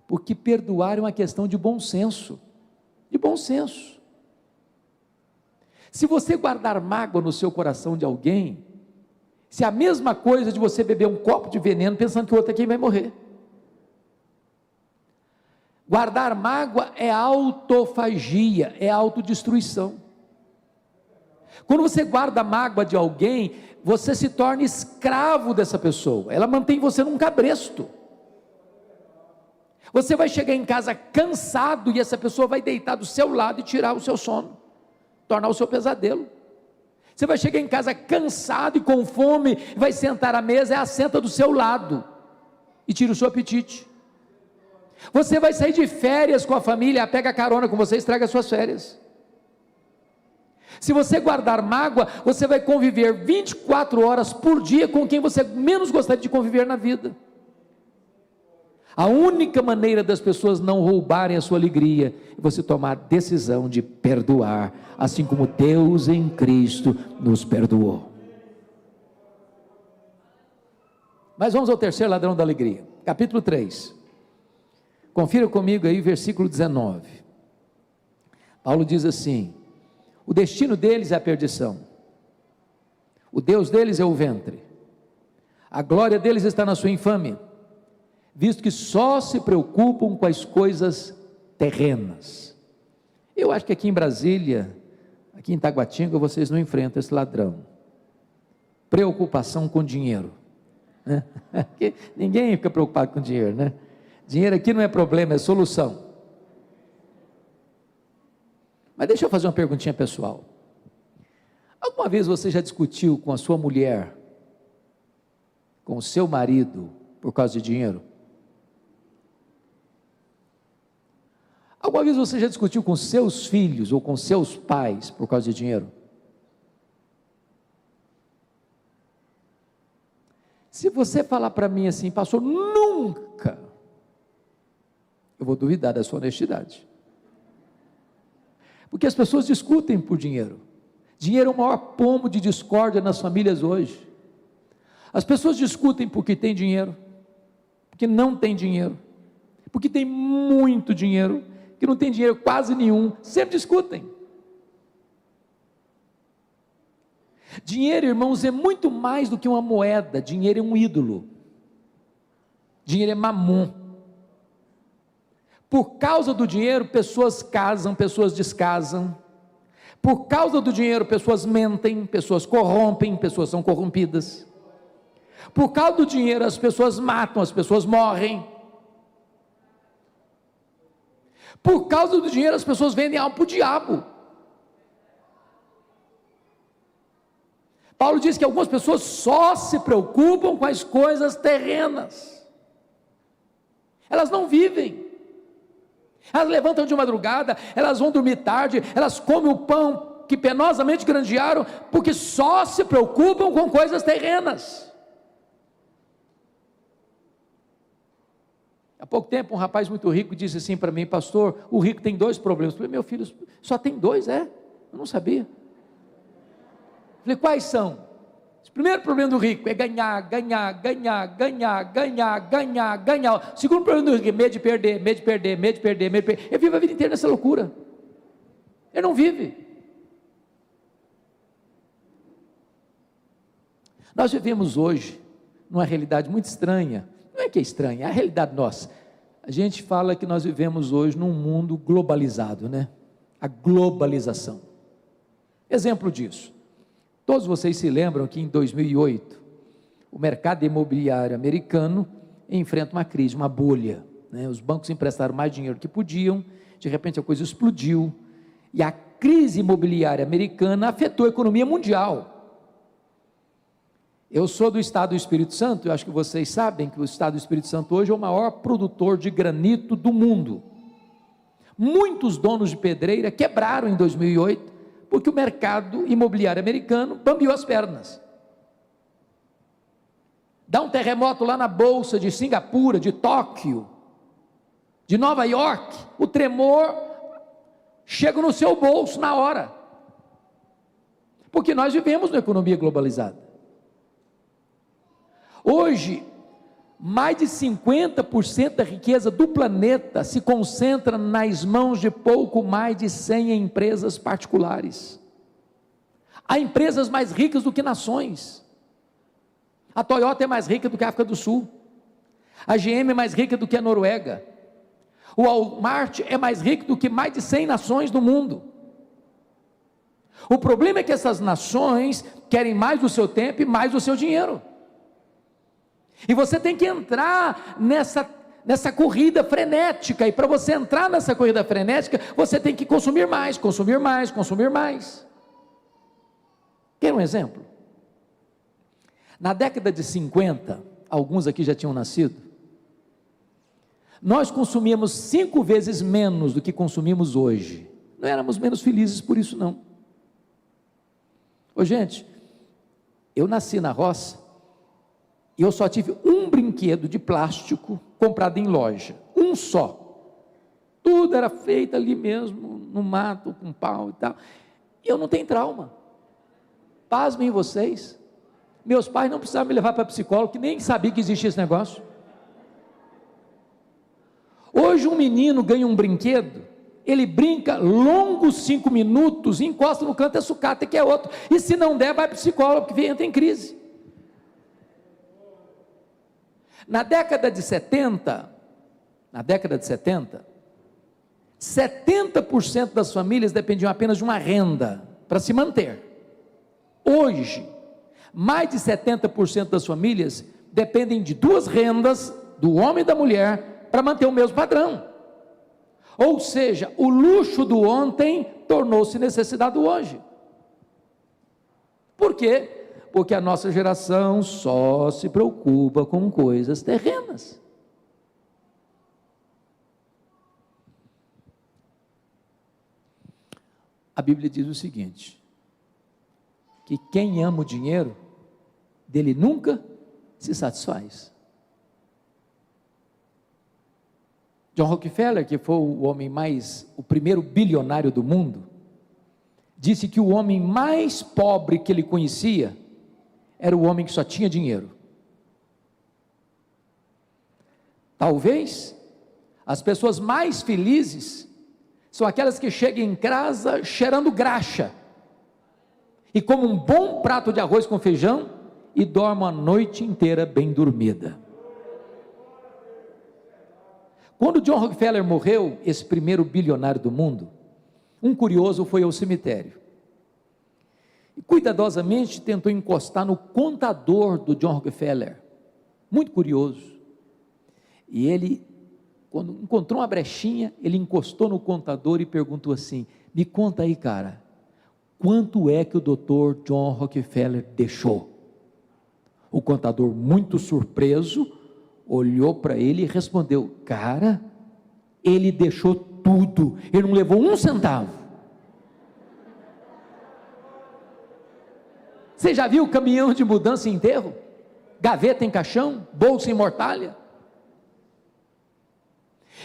Porque perdoar é uma questão de bom senso. De bom senso. Se você guardar mágoa no seu coração de alguém, se é a mesma coisa de você beber um copo de veneno pensando que o outro é quem vai morrer. Guardar mágoa é autofagia, é autodestruição. Quando você guarda a mágoa de alguém, você se torna escravo dessa pessoa, ela mantém você num cabresto. Você vai chegar em casa cansado e essa pessoa vai deitar do seu lado e tirar o seu sono, tornar o seu pesadelo. Você vai chegar em casa cansado e com fome, vai sentar à mesa, ela senta do seu lado e tira o seu apetite. Você vai sair de férias com a família, ela pega carona com você e estraga as suas férias. Se você guardar mágoa, você vai conviver 24 horas por dia com quem você menos gostaria de conviver na vida. A única maneira das pessoas não roubarem a sua alegria é você tomar a decisão de perdoar, assim como Deus em Cristo nos perdoou. Mas vamos ao terceiro ladrão da alegria, capítulo 3. Confira comigo aí, versículo 19. Paulo diz assim: o destino deles é a perdição, o Deus deles é o ventre, a glória deles está na sua infâmia, visto que só se preocupam com as coisas terrenas. Eu acho que aqui em Brasília, aqui em Taguatinga, vocês não enfrentam esse ladrão, preocupação com dinheiro, né? Ninguém fica preocupado com dinheiro, né? Dinheiro aqui não é problema, é solução. Mas deixa eu fazer uma perguntinha pessoal. Alguma vez você já discutiu com a sua mulher, com o seu marido, por causa de dinheiro? Alguma vez você já discutiu com seus filhos ou com seus pais por causa de dinheiro? Se você falar para mim assim: pastor, nunca, eu vou duvidar da sua honestidade. Porque as pessoas discutem por dinheiro. Dinheiro é o maior pomo de discórdia nas famílias hoje. As pessoas discutem porque tem dinheiro, porque não tem dinheiro, porque tem muito dinheiro, que não tem dinheiro quase nenhum, sempre discutem. Dinheiro, irmãos, é muito mais do que uma moeda. Dinheiro é um ídolo. Dinheiro é mamon. Por causa do dinheiro, pessoas casam, pessoas descasam. Por causa do dinheiro, pessoas mentem, pessoas corrompem, pessoas são corrompidas. Por causa do dinheiro, as pessoas matam, as pessoas morrem. Por causa do dinheiro, as pessoas vendem alma para o diabo. Paulo diz que algumas pessoas só se preocupam com as coisas terrenas. Elas não vivem. Elas levantam de madrugada, elas vão dormir tarde, elas comem o pão que penosamente granjearam, porque só se preocupam com coisas terrenas. Há pouco tempo, um rapaz muito rico disse assim para mim: pastor, o rico tem 2 problemas. Eu falei: meu filho, só tem 2, é? Eu não sabia. Eu falei: quais são? O primeiro problema do rico é ganhar. O segundo problema do rico é medo de perder. Ele vive a vida inteira nessa loucura. Ele não vive. Nós vivemos hoje numa realidade muito estranha. Não é que é estranha, é a realidade nossa. A gente fala que nós vivemos hoje num mundo globalizado, né? A globalização. Exemplo disso. Todos vocês se lembram que em 2008, o mercado imobiliário americano enfrenta uma crise, uma bolha, né? Os bancos emprestaram mais dinheiro que podiam, de repente a coisa explodiu, e a crise imobiliária americana afetou a economia mundial. Eu sou do estado do Espírito Santo, eu acho que vocês sabem que o estado do Espírito Santo hoje é o maior produtor de granito do mundo. Muitos donos de pedreira quebraram em 2008, porque o mercado imobiliário americano bambiou as pernas. Dá um terremoto lá na bolsa de Singapura, de Tóquio, de Nova York, o tremor chega no seu bolso na hora, porque nós vivemos numa economia globalizada. Hoje, mais de 50% da riqueza do planeta se concentra nas mãos de pouco mais de 100 empresas particulares. Há empresas mais ricas do que nações. A Toyota é mais rica do que a África do Sul. A GM é mais rica do que a Noruega. O Walmart é mais rico do que mais de 100 nações do mundo. O problema é que essas nações querem mais do seu tempo e mais do seu dinheiro. E você tem que entrar nessa corrida frenética, e para você entrar nessa corrida frenética, você tem que consumir mais. Quer um exemplo? Na década de 50, alguns aqui já tinham nascido, nós consumíamos 5 vezes menos do que consumimos hoje. Não éramos menos felizes por isso, não. Ô gente, eu nasci na roça, e eu só tive um brinquedo de plástico comprado em loja, um só. Tudo era feito ali mesmo, no mato, com pau e tal. E eu não tenho trauma. Pasmem vocês, meus pais não precisavam me levar para psicólogo, que nem sabia que existia esse negócio. Hoje um menino ganha um brinquedo, ele brinca longos 5 minutos, encosta no canto, é sucata, que é outro, e se não der, vai para o psicólogo, porque entra em crise. Na década de 70, 70% das famílias dependiam apenas de uma renda para se manter. Hoje, mais de 70% das famílias dependem de 2 rendas, do homem e da mulher, para manter o mesmo padrão. Ou seja, o luxo do ontem tornou-se necessidade do hoje. Por quê? Porque a nossa geração só se preocupa com coisas terrenas. A Bíblia diz o seguinte, que quem ama o dinheiro, dele nunca se satisfaz. John Rockefeller, que foi o primeiro bilionário do mundo, disse que o homem mais pobre que ele conhecia era o homem que só tinha dinheiro. Talvez as pessoas mais felizes são aquelas que chegam em casa cheirando graxa e comem um bom prato de arroz com feijão e dormem a noite inteira bem dormida. Quando John Rockefeller morreu, esse primeiro bilionário do mundo, um curioso foi ao cemitério e cuidadosamente tentou encostar no contador do John Rockefeller, muito curioso, e ele, quando encontrou uma brechinha, ele encostou no contador e perguntou assim: me conta aí, cara, quanto é que o doutor John Rockefeller deixou? O contador, muito surpreso, olhou para ele e respondeu: cara, ele deixou tudo, ele não levou um centavo. Você já viu caminhão de mudança em enterro? Gaveta em caixão, bolsa em mortalha?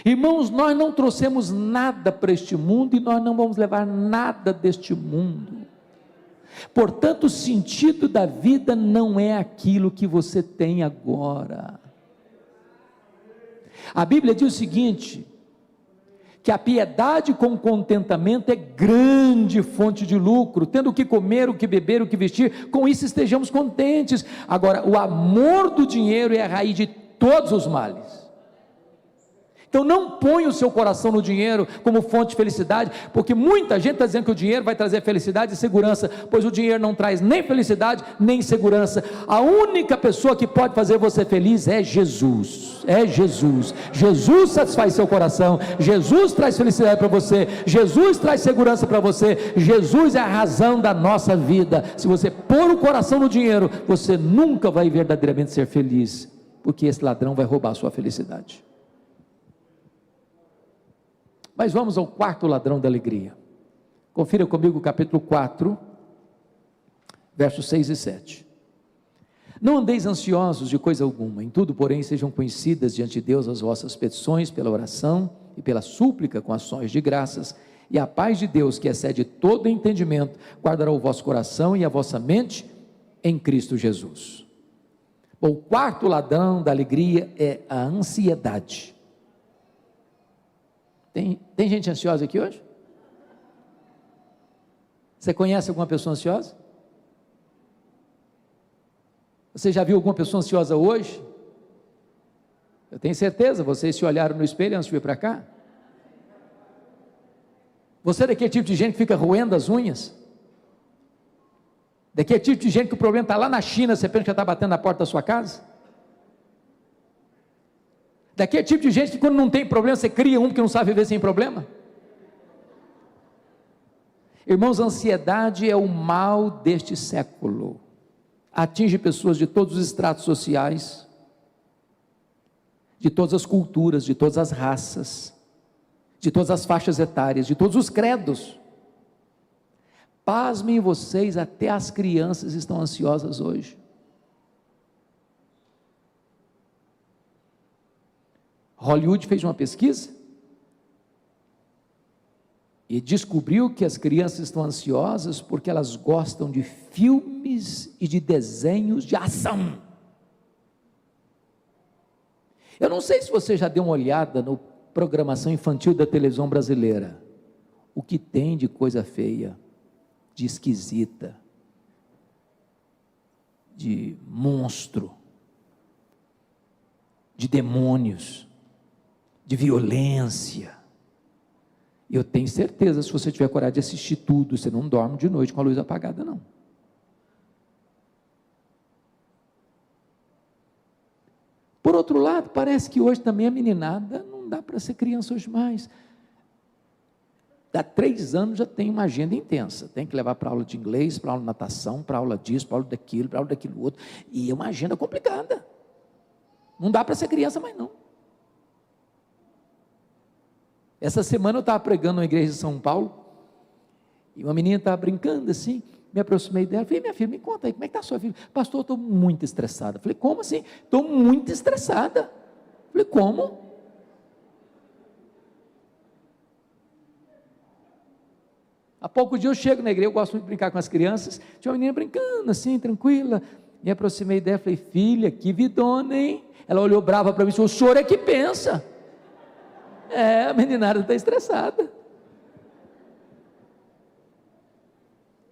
Irmãos, nós não trouxemos nada para este mundo e nós não vamos levar nada deste mundo. Portanto, o sentido da vida não é aquilo que você tem agora. A Bíblia diz o seguinte, que a piedade com contentamento é grande fonte de lucro, tendo o que comer, o que beber, o que vestir, com isso estejamos contentes. Agora, o amor do dinheiro é a raiz de todos os males. Então não ponha o seu coração no dinheiro como fonte de felicidade, porque muita gente está dizendo que o dinheiro vai trazer felicidade e segurança, pois o dinheiro não traz nem felicidade, nem segurança. A única pessoa que pode fazer você feliz é Jesus, Jesus satisfaz seu coração, Jesus traz felicidade para você, Jesus traz segurança para você, Jesus é a razão da nossa vida. Se você pôr o coração no dinheiro, você nunca vai verdadeiramente ser feliz, porque esse ladrão vai roubar a sua felicidade. Mas vamos ao quarto ladrão da alegria. Confira comigo o capítulo 4, versos 6 e 7. Não andeis ansiosos de coisa alguma, em tudo, porém, sejam conhecidas diante de Deus as vossas petições pela oração e pela súplica com ações de graças, e a paz de Deus, que excede todo entendimento, guardará o vosso coração e a vossa mente em Cristo Jesus. Bom, o quarto ladrão da alegria é a ansiedade. Tem gente ansiosa aqui hoje? Você conhece alguma pessoa ansiosa? Você já viu alguma pessoa ansiosa hoje? Eu tenho certeza, vocês se olharam no espelho antes de vir para cá? Você é daquele tipo de gente que fica roendo as unhas? Daquele tipo de gente que o problema está lá na China, você pensa que já está batendo na porta da sua casa? Daquele tipo de gente que quando não tem problema, você cria um que não sabe viver sem problema? Irmãos, a ansiedade é o mal deste século, atinge pessoas de todos os estratos sociais, de todas as culturas, de todas as raças, de todas as faixas etárias, de todos os credos. Pasmem vocês, até as crianças estão ansiosas hoje. Hollywood fez uma pesquisa e descobriu que as crianças estão ansiosas porque elas gostam de filmes e de desenhos de ação. Eu não sei se você já deu uma olhada na programação infantil da televisão brasileira, o que tem de coisa feia, de esquisita, de monstro, de demônios, de violência. Eu tenho certeza, se você tiver coragem de assistir tudo, você não dorme de noite com a luz apagada, não. Por outro lado, parece que hoje também a meninada não dá para ser criança hoje mais. Há 3 anos já tem uma agenda intensa, tem que levar para aula de inglês, para aula de natação, para aula disso, para aula daquilo, para aula daquilo outro, e é uma agenda complicada. Não dá para ser criança mais não. Essa semana eu estava pregando na igreja de São Paulo, e uma menina estava brincando assim, me aproximei dela, falei: minha filha, me conta aí, como é que está a sua filha? Pastor, eu estou muito estressada. Falei: como assim? Estou muito estressada. Falei: como? Há pouco dia eu chego na igreja, eu gosto muito de brincar com as crianças, tinha uma menina brincando assim, tranquila, me aproximei dela, falei: filha, que vidona, hein? Ela olhou brava para mim e disse: o senhor é que pensa. A meninada está estressada.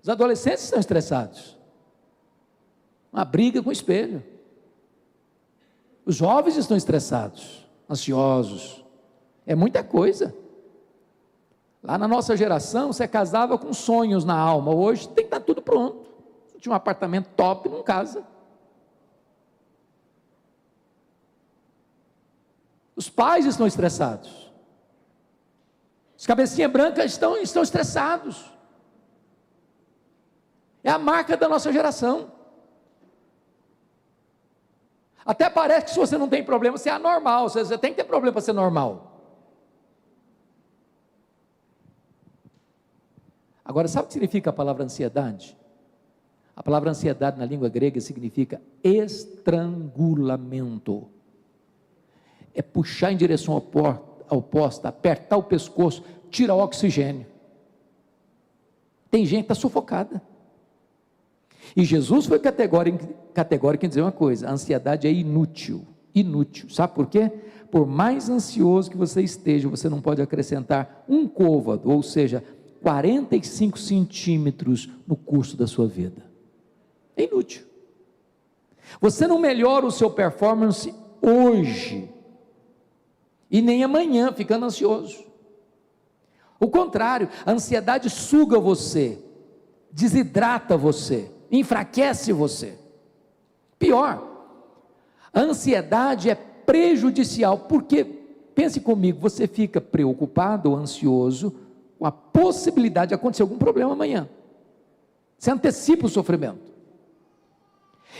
Os adolescentes estão estressados. Uma briga com o espelho. Os jovens estão estressados, ansiosos, É muita coisa. Lá na nossa geração, você casava com sonhos na alma. Hoje tem que estar tudo pronto. Você tinha um apartamento top, não casa. Os pais estão estressados. Os cabecinha branca estão estressados. É a marca da nossa geração. Até parece que se você não tem problema, você é anormal. Você tem que ter problema para ser normal. Agora, sabe o que significa a palavra ansiedade? A palavra ansiedade na língua grega significa estrangulamento. É puxar em direção oposta, apertar o pescoço, tirar o oxigênio. Tem gente que está sufocada. E Jesus foi categórico em dizer uma coisa: a ansiedade é inútil. Inútil. Sabe por quê? Por mais ansioso que você esteja, você não pode acrescentar um côvado, ou seja, 45 centímetros no curso da sua vida. É inútil. Você não melhora o seu performance hoje, e nem amanhã, ficando ansioso. O contrário, a ansiedade suga você, desidrata você, enfraquece você. Pior, a ansiedade é prejudicial, porque, pense comigo, você fica preocupado ou ansioso com a possibilidade de acontecer algum problema amanhã. Você antecipa o sofrimento.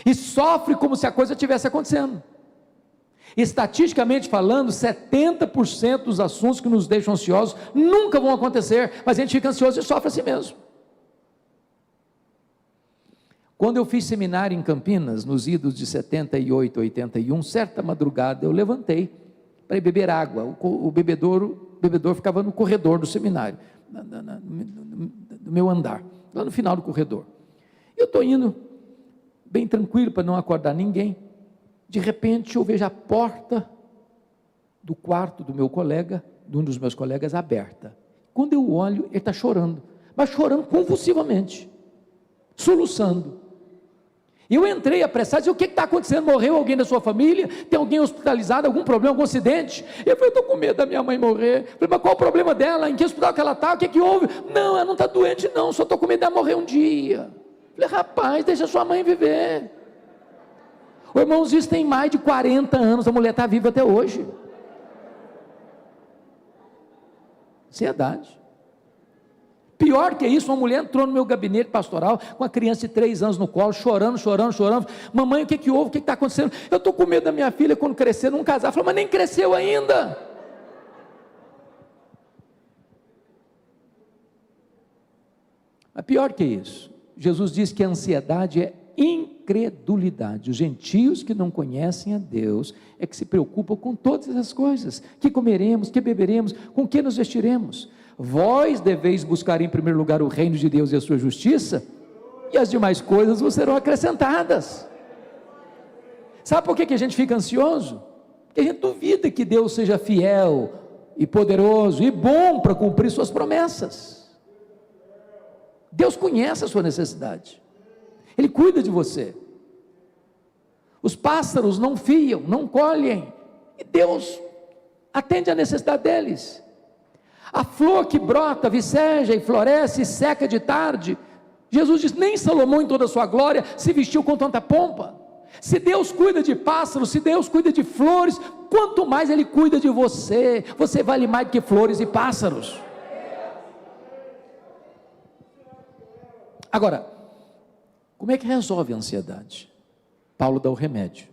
E sofre como se a coisa estivesse acontecendo. Estatisticamente falando, 70% dos assuntos que nos deixam ansiosos nunca vão acontecer, mas a gente fica ansioso e sofre assim mesmo. Quando eu fiz seminário em Campinas, nos idos de 78, 81, certa madrugada eu levantei para ir beber água. O bebedouro ficava no corredor do seminário, no meu andar, lá no final do corredor. Eu estou indo bem tranquilo para não acordar ninguém. De repente eu vejo a porta do quarto do meu colega, de um dos meus colegas, aberta. Quando eu olho, ele está chorando, mas chorando convulsivamente, soluçando. Eu entrei apressado, disse: o que está acontecendo? Morreu alguém da sua família? Tem alguém hospitalizado? Algum problema, algum acidente? Eu falei: estou com medo da minha mãe morrer. Eu falei: mas qual o problema dela? Em que hospital que ela está? O que houve? Não, ela não está doente não, só estou com medo dela morrer um dia. Eu falei: rapaz, deixa sua mãe viver. Ô, irmãos, isso tem mais de 40 anos, a mulher está viva até hoje. Ansiedade. Pior que isso, uma mulher entrou no meu gabinete pastoral, com a criança de 3 anos no colo, chorando. Mamãe, o que houve? O que está acontecendo? Eu estou com medo da minha filha, quando crescer, não casar. Falei: mas nem cresceu ainda. Mas pior que isso, Jesus diz que a ansiedade é incredulidade. Os gentios que não conhecem a Deus é que se preocupam com todas essas coisas: que comeremos, que beberemos, com que nos vestiremos. Vós deveis buscar em primeiro lugar o reino de Deus e a sua justiça, e as demais coisas vos serão acrescentadas. Sabe por que a gente fica ansioso? Porque a gente duvida que Deus seja fiel e poderoso e bom para cumprir suas promessas. Deus conhece a sua necessidade, Ele cuida de você. Os pássaros não fiam, não colhem, e Deus atende a necessidade deles. A flor que brota, viceja e floresce e seca de tarde, Jesus diz: nem Salomão em toda a sua glória se vestiu com tanta pompa. Se Deus cuida de pássaros, se Deus cuida de flores, quanto mais Ele cuida de você. Você vale mais do que flores e pássaros. Agora, como é que resolve a ansiedade? Paulo dá o remédio.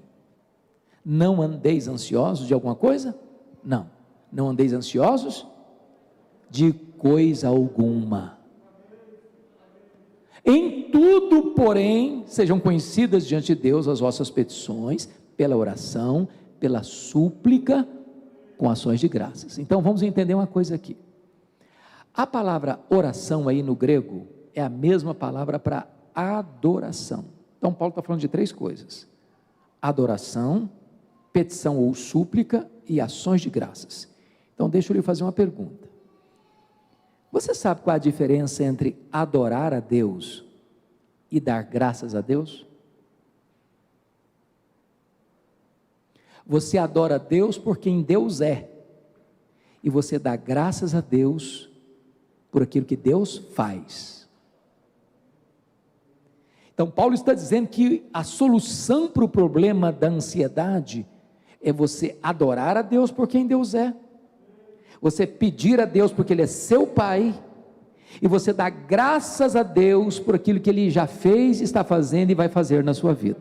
Não andeis ansiosos de alguma coisa? Não. Não andeis ansiosos de coisa alguma. Em tudo, porém, sejam conhecidas diante de Deus as vossas petições, pela oração, pela súplica, com ações de graças. Então vamos entender uma coisa aqui. A palavra oração aí no grego é a mesma palavra para adoração. Então Paulo está falando de 3 coisas: adoração, petição ou súplica e ações de graças. Então deixa eu lhe fazer uma pergunta. Você sabe qual é a diferença entre adorar a Deus e dar graças a Deus? Você adora a Deus por quem Deus é, e você dá graças a Deus por aquilo que Deus faz. Então Paulo está dizendo que a solução para o problema da ansiedade é você adorar a Deus por quem Deus é, você pedir a Deus porque Ele é seu Pai, e você dá graças a Deus por aquilo que Ele já fez, está fazendo e vai fazer na sua vida.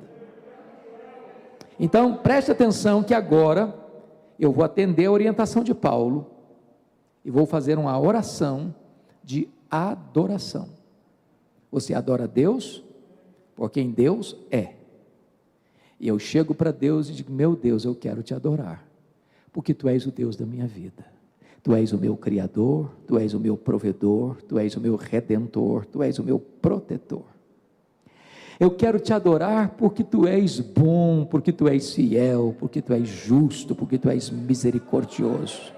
Então preste atenção que agora eu vou atender a orientação de Paulo e vou fazer uma oração de adoração. Você adora a Deus por quem Deus é, e eu chego para Deus e digo: meu Deus, eu quero te adorar, porque Tu és o Deus da minha vida, Tu és o meu Criador, Tu és o meu provedor, Tu és o meu Redentor, Tu és o meu protetor. Eu quero te adorar porque Tu és bom, porque Tu és fiel, porque Tu és justo, porque Tu és misericordioso.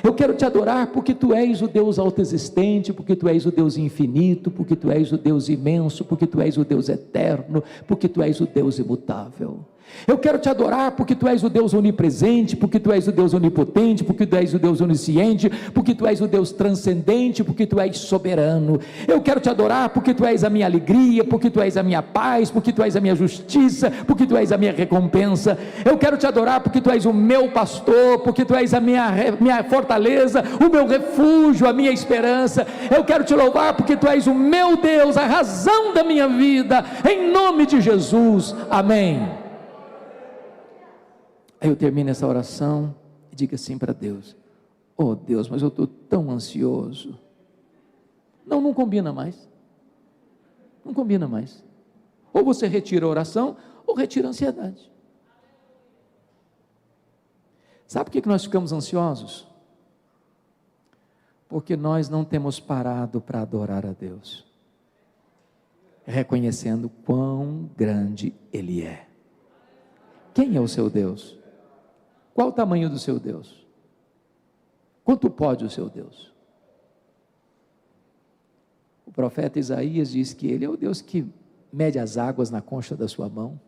Eu quero te adorar porque Tu és o Deus autoexistente, porque Tu és o Deus infinito, porque Tu és o Deus imenso, porque Tu és o Deus eterno, porque Tu és o Deus imutável. Eu quero te adorar porque Tu és o Deus onipresente, porque Tu és o Deus onipotente, porque Tu és o Deus onisciente, porque Tu és o Deus transcendente, porque Tu és soberano. Eu quero te adorar porque Tu és a minha alegria, porque Tu és a minha paz, porque Tu és a minha justiça, porque Tu és a minha recompensa. Eu quero te adorar porque Tu és o meu pastor, porque Tu és a minha fortaleza, o meu refúgio, a minha esperança. Eu quero te louvar porque Tu és o meu Deus, a razão da minha vida, em nome de Jesus, amém. Aí eu termino essa oração e digo assim para Deus: oh Deus, mas eu estou tão ansioso. Não combina mais. Não combina mais. Ou você retira a oração, ou retira a ansiedade. Sabe por que nós ficamos ansiosos? Porque nós não temos parado para adorar a Deus, reconhecendo quão grande Ele é. Quem é o seu Deus? Qual o tamanho do seu Deus? Quanto pode o seu Deus? O profeta Isaías diz que Ele é o Deus que mede as águas na concha da sua mão,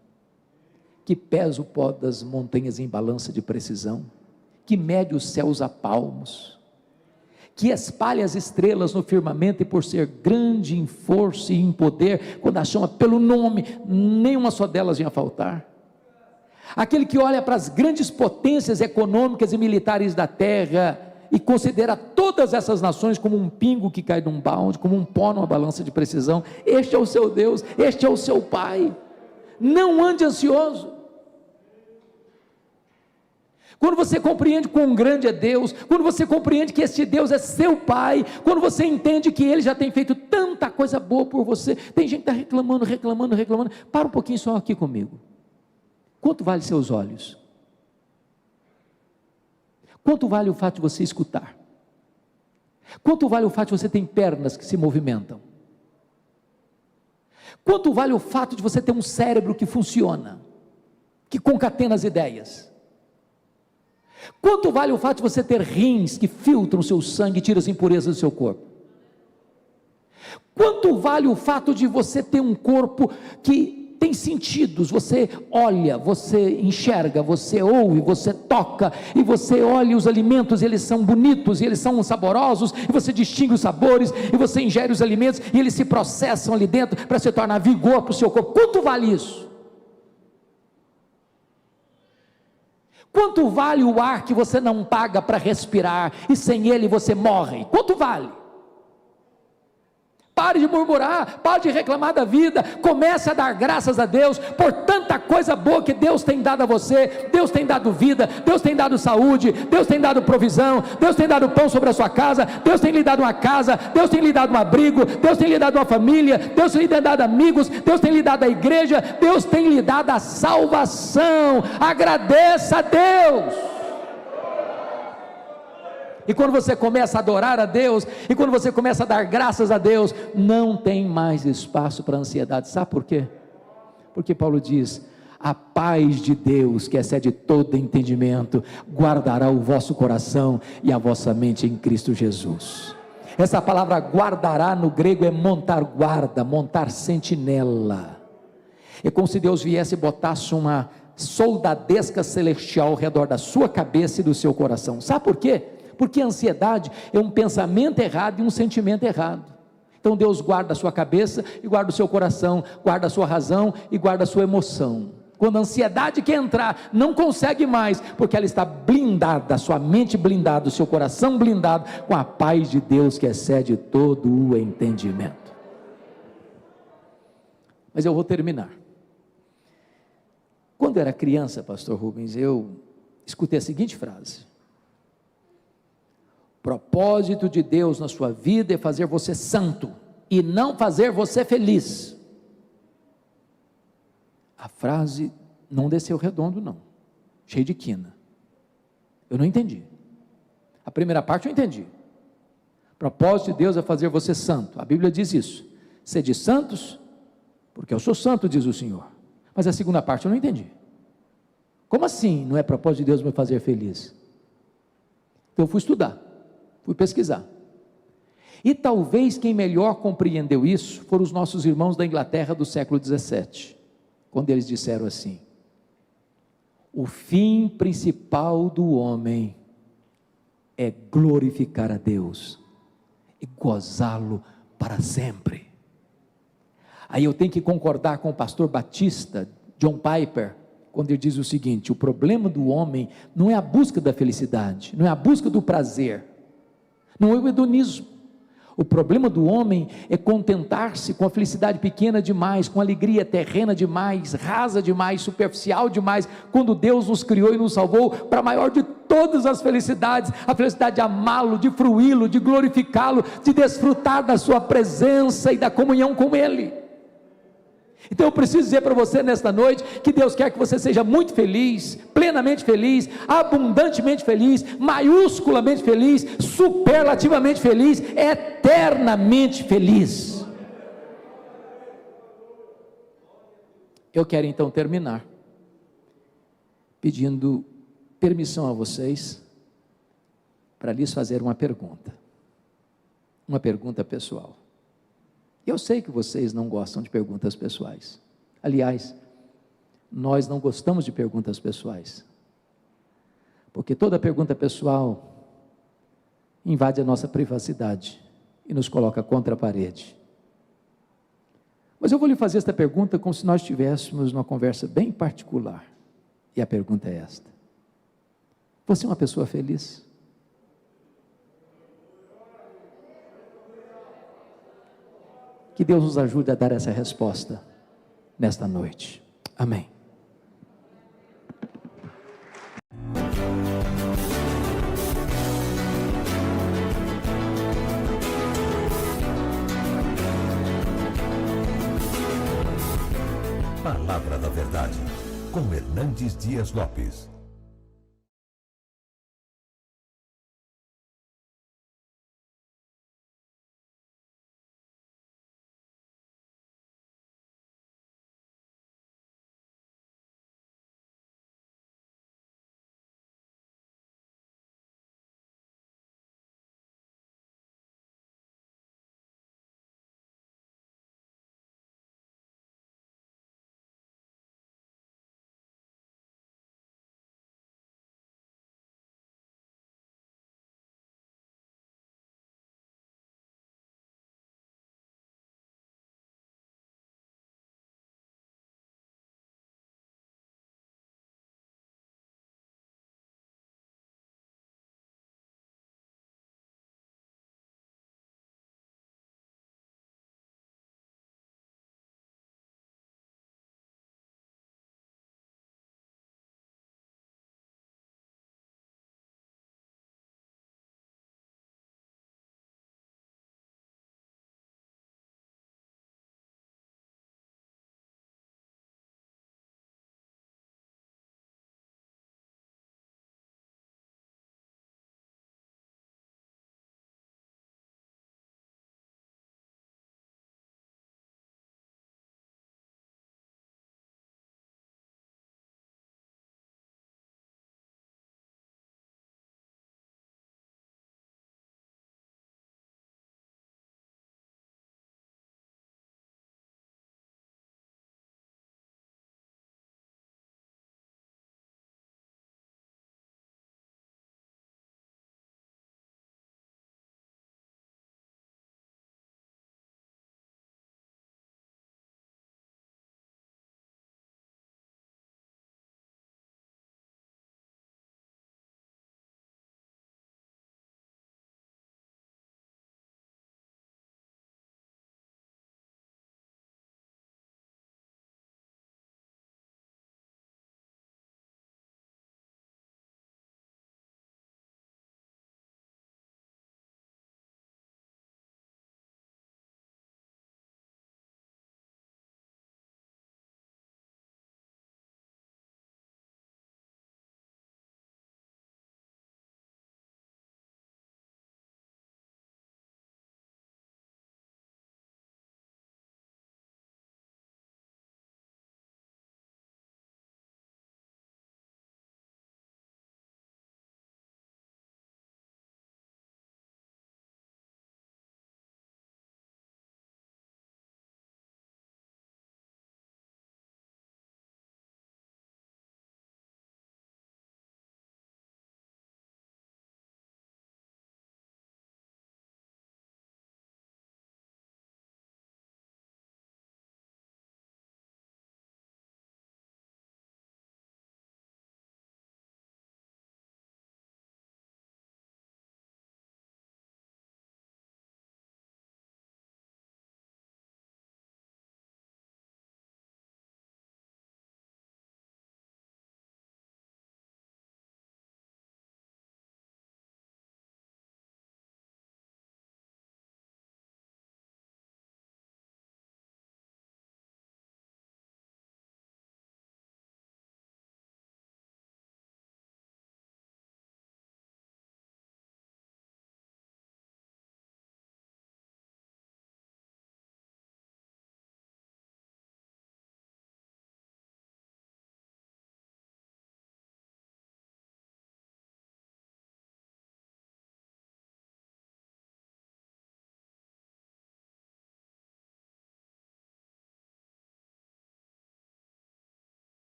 que pesa o pó das montanhas em balança de precisão, que mede os céus a palmos, que espalha as estrelas no firmamento, e por ser grande em força e em poder, quando a chama pelo nome, nenhuma só delas vinha a faltar. Aquele que olha para as grandes potências econômicas e militares da terra e considera todas essas nações como um pingo que cai num balde, como um pó numa balança de precisão. Este é o seu Deus, este é o seu Pai. Não ande ansioso. Quando você compreende quão grande é Deus, quando você compreende que este Deus é seu Pai, quando você entende que Ele já tem feito tanta coisa boa por você. Tem gente que está reclamando. Para um pouquinho só aqui comigo. Quanto vale seus olhos? Quanto vale o fato de você escutar? Quanto vale o fato de você ter pernas que se movimentam? Quanto vale o fato de você ter um cérebro que funciona, que concatena as ideias? Quanto vale o fato de você ter rins que filtram o seu sangue e tiram as impurezas do seu corpo? Quanto vale o fato de você ter um corpo que tem sentidos? Você olha, você enxerga, você ouve, você toca, e você olha os alimentos, eles são bonitos, e eles são saborosos, e você distingue os sabores, e você ingere os alimentos, e eles se processam ali dentro, para se tornar vigor para o seu corpo. Quanto vale isso? Quanto vale o ar que você não paga para respirar, e sem ele você morre? Quanto vale? Pare de murmurar, pare de reclamar da vida, comece a dar graças a Deus, por tanta coisa boa que Deus tem dado a você. Deus tem dado vida, Deus tem dado saúde, Deus tem dado provisão, Deus tem dado pão sobre a sua casa, Deus tem lhe dado uma casa, Deus tem lhe dado um abrigo, Deus tem lhe dado uma família, Deus tem lhe dado amigos, Deus tem lhe dado a igreja, Deus tem lhe dado a salvação. Agradeça a Deus. E quando você começa a adorar a Deus, e quando você começa a dar graças a Deus, não tem mais espaço para ansiedade. Sabe por quê? Porque Paulo diz: a paz de Deus, que excede todo entendimento, guardará o vosso coração e a vossa mente em Cristo Jesus. Essa palavra guardará no grego é montar guarda, montar sentinela. É como se Deus viesse e botasse uma soldadesca celestial ao redor da sua cabeça e do seu coração. Sabe por quê? Porque a ansiedade é um pensamento errado e um sentimento errado. Então Deus guarda a sua cabeça e guarda o seu coração, guarda a sua razão e guarda a sua emoção. Quando a ansiedade quer entrar, não consegue mais, porque ela está blindada, a sua mente blindada, o seu coração blindado, com a paz de Deus que excede todo o entendimento. Mas eu vou terminar. Quando eu era criança, pastor Rubens, eu escutei a seguinte frase: o propósito de Deus na sua vida é fazer você santo, e não fazer você feliz. A frase não desceu redondo não, cheio de quina. Eu não entendi. A primeira parte eu entendi. O propósito de Deus é fazer você santo. A Bíblia diz isso: sede santos, porque eu sou santo, diz o Senhor. Mas a segunda parte eu não entendi. Como assim não é propósito de Deus me fazer feliz? Então eu fui estudar, fui pesquisar. E talvez quem melhor compreendeu isso foram os nossos irmãos da Inglaterra do século 17, quando eles disseram assim: o fim principal do homem é glorificar a Deus e gozá-lo para sempre. Aí eu tenho que concordar com o pastor batista John Piper, quando ele diz o seguinte: o problema do homem não é a busca da felicidade, não é a busca do prazer, não é o hedonismo. O problema do homem é contentar-se com a felicidade pequena demais, com a alegria terrena demais, rasa demais, superficial demais, quando Deus nos criou e nos salvou para a maior de todas as felicidades, a felicidade de amá-lo, de fruí-lo, de glorificá-lo, de desfrutar da sua presença e da comunhão com Ele. Então eu preciso dizer para você nesta noite, que Deus quer que você seja muito feliz, plenamente feliz, abundantemente feliz, maiusculamente feliz, superlativamente feliz, eternamente feliz. Eu quero então terminar, pedindo permissão a vocês, para lhes fazer uma pergunta pessoal. Eu sei que vocês não gostam de perguntas pessoais. Aliás, nós não gostamos de perguntas pessoais, porque toda pergunta pessoal invade a nossa privacidade e nos coloca contra a parede. Mas eu vou lhe fazer esta pergunta como se nós estivéssemos numa conversa bem particular, e a pergunta é esta: você é uma pessoa feliz? Que Deus nos ajude a dar essa resposta nesta noite. Amém. Palavra da Verdade, com Hernandes Dias Lopes.